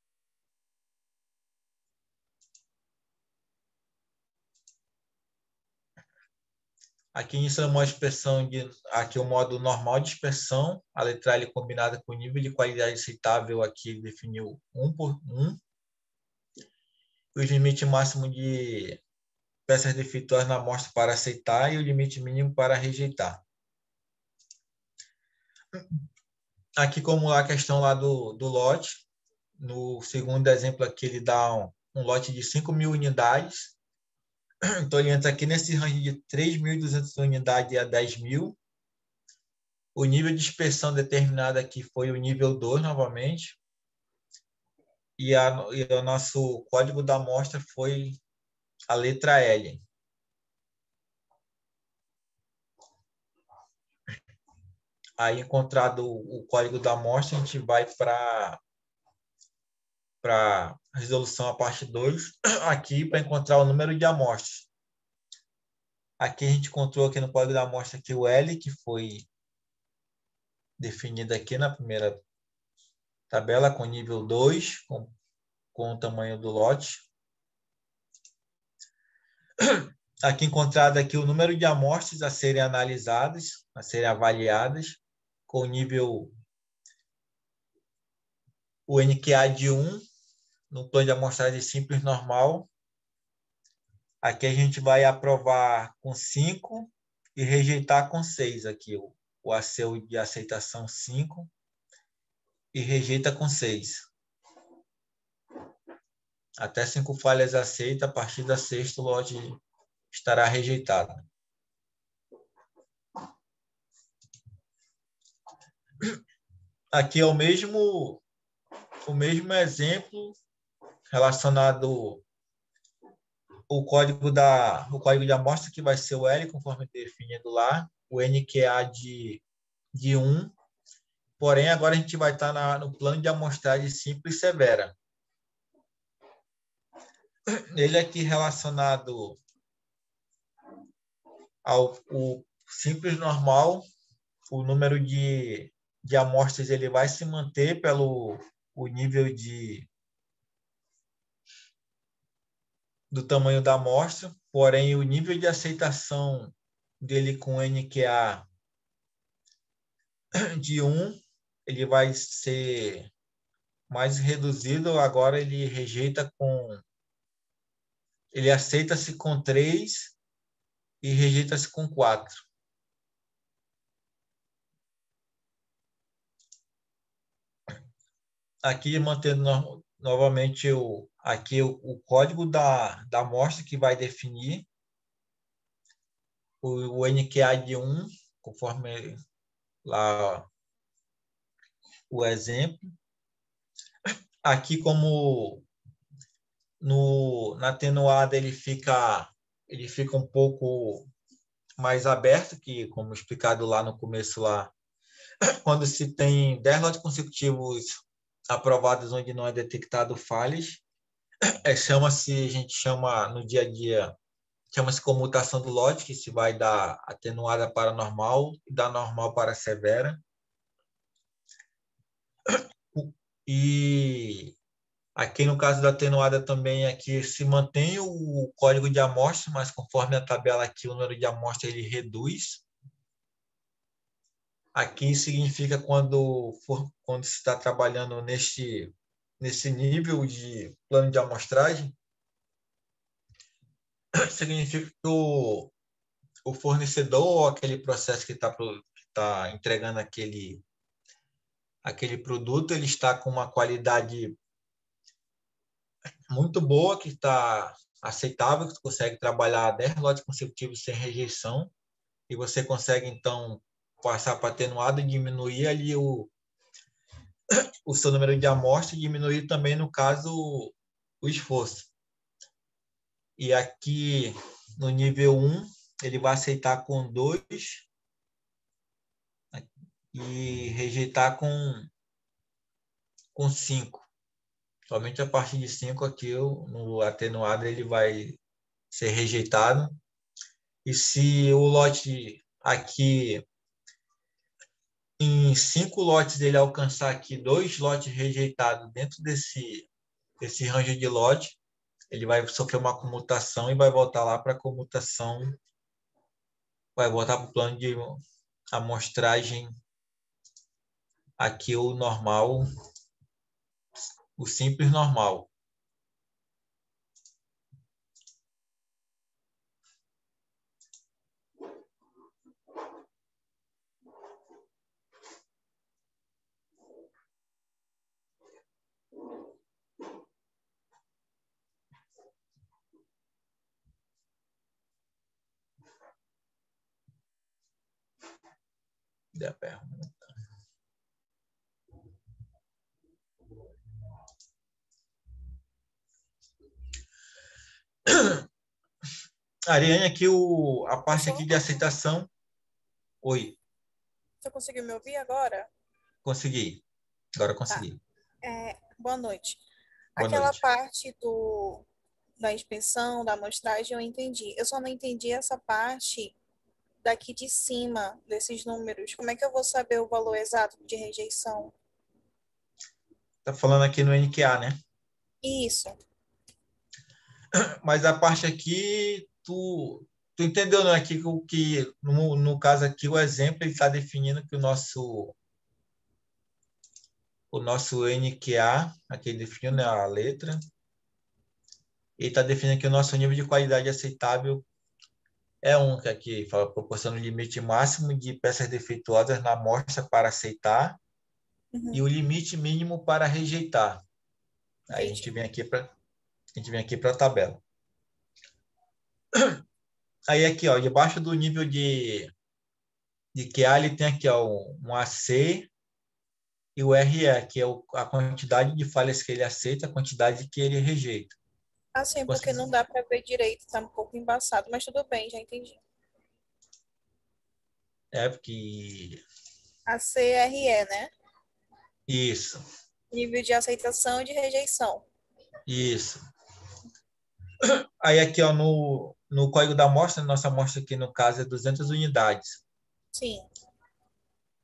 Aqui isso é uma expressão aqui o modo normal de expressão, a letra L combinada com o nível de qualidade aceitável, aqui definiu 1 por 1. O limite máximo de peças defeituosas na amostra para aceitar e o limite mínimo para rejeitar. Aqui, como a questão lá do lote, no segundo exemplo aqui, ele dá um lote de 5.000 unidades. Então, ele entra aqui nesse range de 3.200 unidades a 10.000. O nível de inspeção determinado aqui foi o nível 2, novamente. E o nosso código da amostra foi a letra L. Aí, encontrado o código da amostra, a gente vai para a resolução a parte 2, aqui para encontrar o número de amostras. Aqui a gente encontrou aqui no código da amostra aqui o L, que foi definido aqui na primeira tabela com nível 2, com o tamanho do lote. Aqui encontrado aqui o número de amostras a serem analisadas, a serem avaliadas, com o nível o NQA de 1, no plano de amostragem simples normal. Aqui a gente vai aprovar com 5 e rejeitar com 6. Aqui o ACU de aceitação 5 e rejeita com 6. Até 5 falhas aceitas, a partir da sexta o lote estará rejeitado. Aqui é o mesmo exemplo relacionado o código de amostra, que vai ser o L, conforme definido lá, o NQA de 1. Porém, agora a gente vai estar no plano de amostragem simples severa. Ele aqui relacionado ao simples normal, o número de amostras ele vai se manter pelo o nível do tamanho da amostra, porém o nível de aceitação dele com NQA de 1, ele vai ser mais reduzido. Agora ele aceita-se com 3 e rejeita-se com 4. Aqui, mantendo novamente o código da amostra, que vai definir o NQA de 1, conforme lá o exemplo. Aqui, como na atenuada ele fica um pouco mais aberto, que como explicado lá no começo, lá, quando se tem 10 lotes consecutivos aprovados onde não é detectado falhas, a gente chama no dia a dia, chama-se comutação do lote, que se vai da atenuada para normal e da normal para severa. E aqui no caso da atenuada também, aqui se mantém o código de amostra, mas conforme a tabela aqui, o número de amostra ele reduz. Aqui significa quando se está trabalhando nesse nível de plano de amostragem, significa que o fornecedor ou aquele processo que está entregando aquele produto, ele está com uma qualidade muito boa, que está aceitável, que você consegue trabalhar 10 lotes consecutivos sem rejeição, e você consegue, então, passar para atenuado e diminuir ali o seu número de amostras, e diminuir também, no caso, o esforço. E aqui, no nível 1, ele vai aceitar com 2 e rejeitar com 5. Somente a partir de 5 aqui, no atenuado, ele vai ser rejeitado. E se o lote aqui, em 5 lotes, ele alcançar aqui 2 lotes rejeitados dentro desse range de lote, ele vai sofrer uma comutação e vai voltar lá para a comutação Vai voltar para o plano de amostragem aqui o normal, o simples normal. Da pergunta. Ariane, aqui a parte aqui de aceitação. Oi. Você conseguiu me ouvir agora? Consegui. Agora consegui. Boa noite. Boa Aquela noite. parte da inspeção, da amostragem, eu entendi. Eu só não entendi essa parte daqui de cima, desses números. Como é que eu vou saber o valor exato de rejeição? Tá falando aqui no NQA, né? Isso. Mas a parte aqui, tu entendeu, né? Que no caso aqui, o exemplo está definindo que o nosso NQA, aqui ele definiu, né, a letra, ele está definindo que o nosso nível de qualidade aceitável é que aqui fala proporciona o limite máximo de peças defeituosas na amostra para aceitar e o limite mínimo para rejeitar. Aí a gente vem aqui para a tabela. Aí aqui, ó, debaixo do nível de QA, ele tem aqui, ó, um AC e o RE, que é a quantidade de falhas que ele aceita, a quantidade que ele rejeita. Assim, porque não dá para ver direito, tá um pouco embaçado, mas tudo bem, já entendi. É porque... A CRE, né? Isso. Nível de aceitação e de rejeição. Isso. Aí aqui, ó, no código da amostra, nossa amostra aqui no caso é 200 unidades. Sim.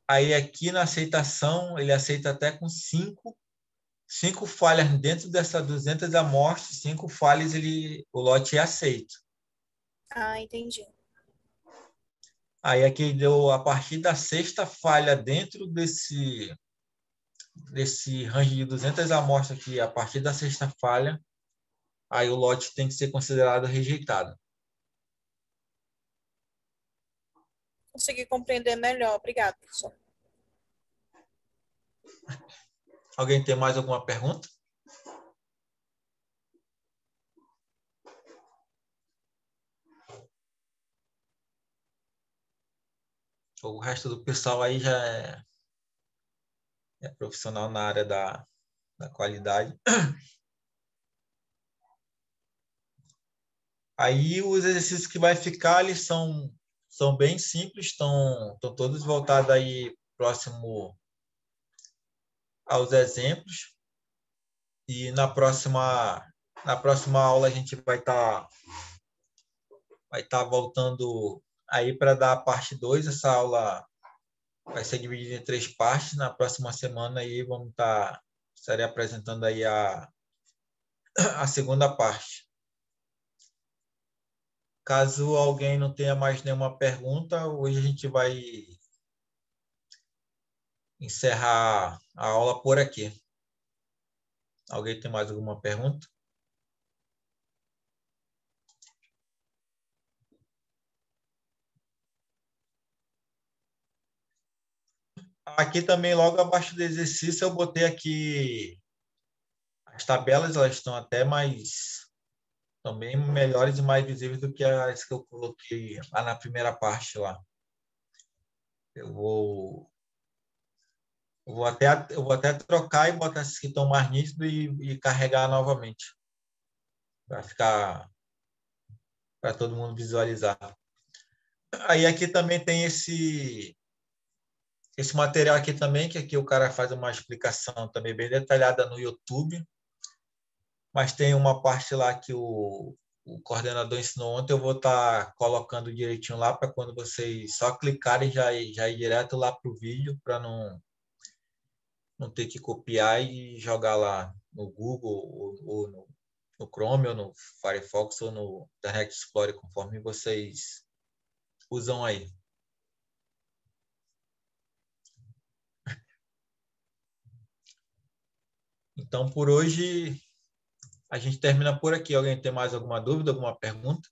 Aí aqui na aceitação, ele aceita até com 5 falhas dentro dessas 200 amostras, 5 falhas o lote é aceito. Ah, entendi. Aí aqui deu a partir da 6ª falha dentro desse range de 200 amostras aqui, a partir da 6ª falha, aí o lote tem que ser considerado rejeitado. Consegui compreender melhor. Obrigada, professor. Alguém tem mais alguma pergunta? O resto do pessoal aí já é profissional na área da qualidade. Aí os exercícios que vai ficar, eles são bem simples, estão todos voltados aí próximo aos exemplos. E na próxima aula a gente vai estar voltando aí para dar a parte 2. Essa aula vai ser dividida em 3 partes. Na próxima semana aí estarei apresentando aí a segunda parte. Caso alguém não tenha mais nenhuma pergunta, hoje a gente vai encerrar a aula por aqui. Alguém tem mais alguma pergunta? Aqui também, logo abaixo do exercício, eu botei aqui as tabelas, elas estão até estão bem melhores e mais visíveis do que as que eu coloquei lá na primeira parte lá. Eu vou até trocar e botar essas que estão mais nítidas e carregar novamente, para ficar para todo mundo visualizar. Aí aqui também tem esse material aqui também, que aqui o cara faz uma explicação também bem detalhada no YouTube, mas tem uma parte lá que o coordenador ensinou ontem, eu vou estar colocando direitinho lá para quando vocês só clicarem já ir direto lá para o vídeo, para não ter que copiar e jogar lá no Google ou no Chrome ou no Firefox ou no Internet Explorer, conforme vocês usam aí. Então, por hoje, a gente termina por aqui. Alguém tem mais alguma dúvida, alguma pergunta?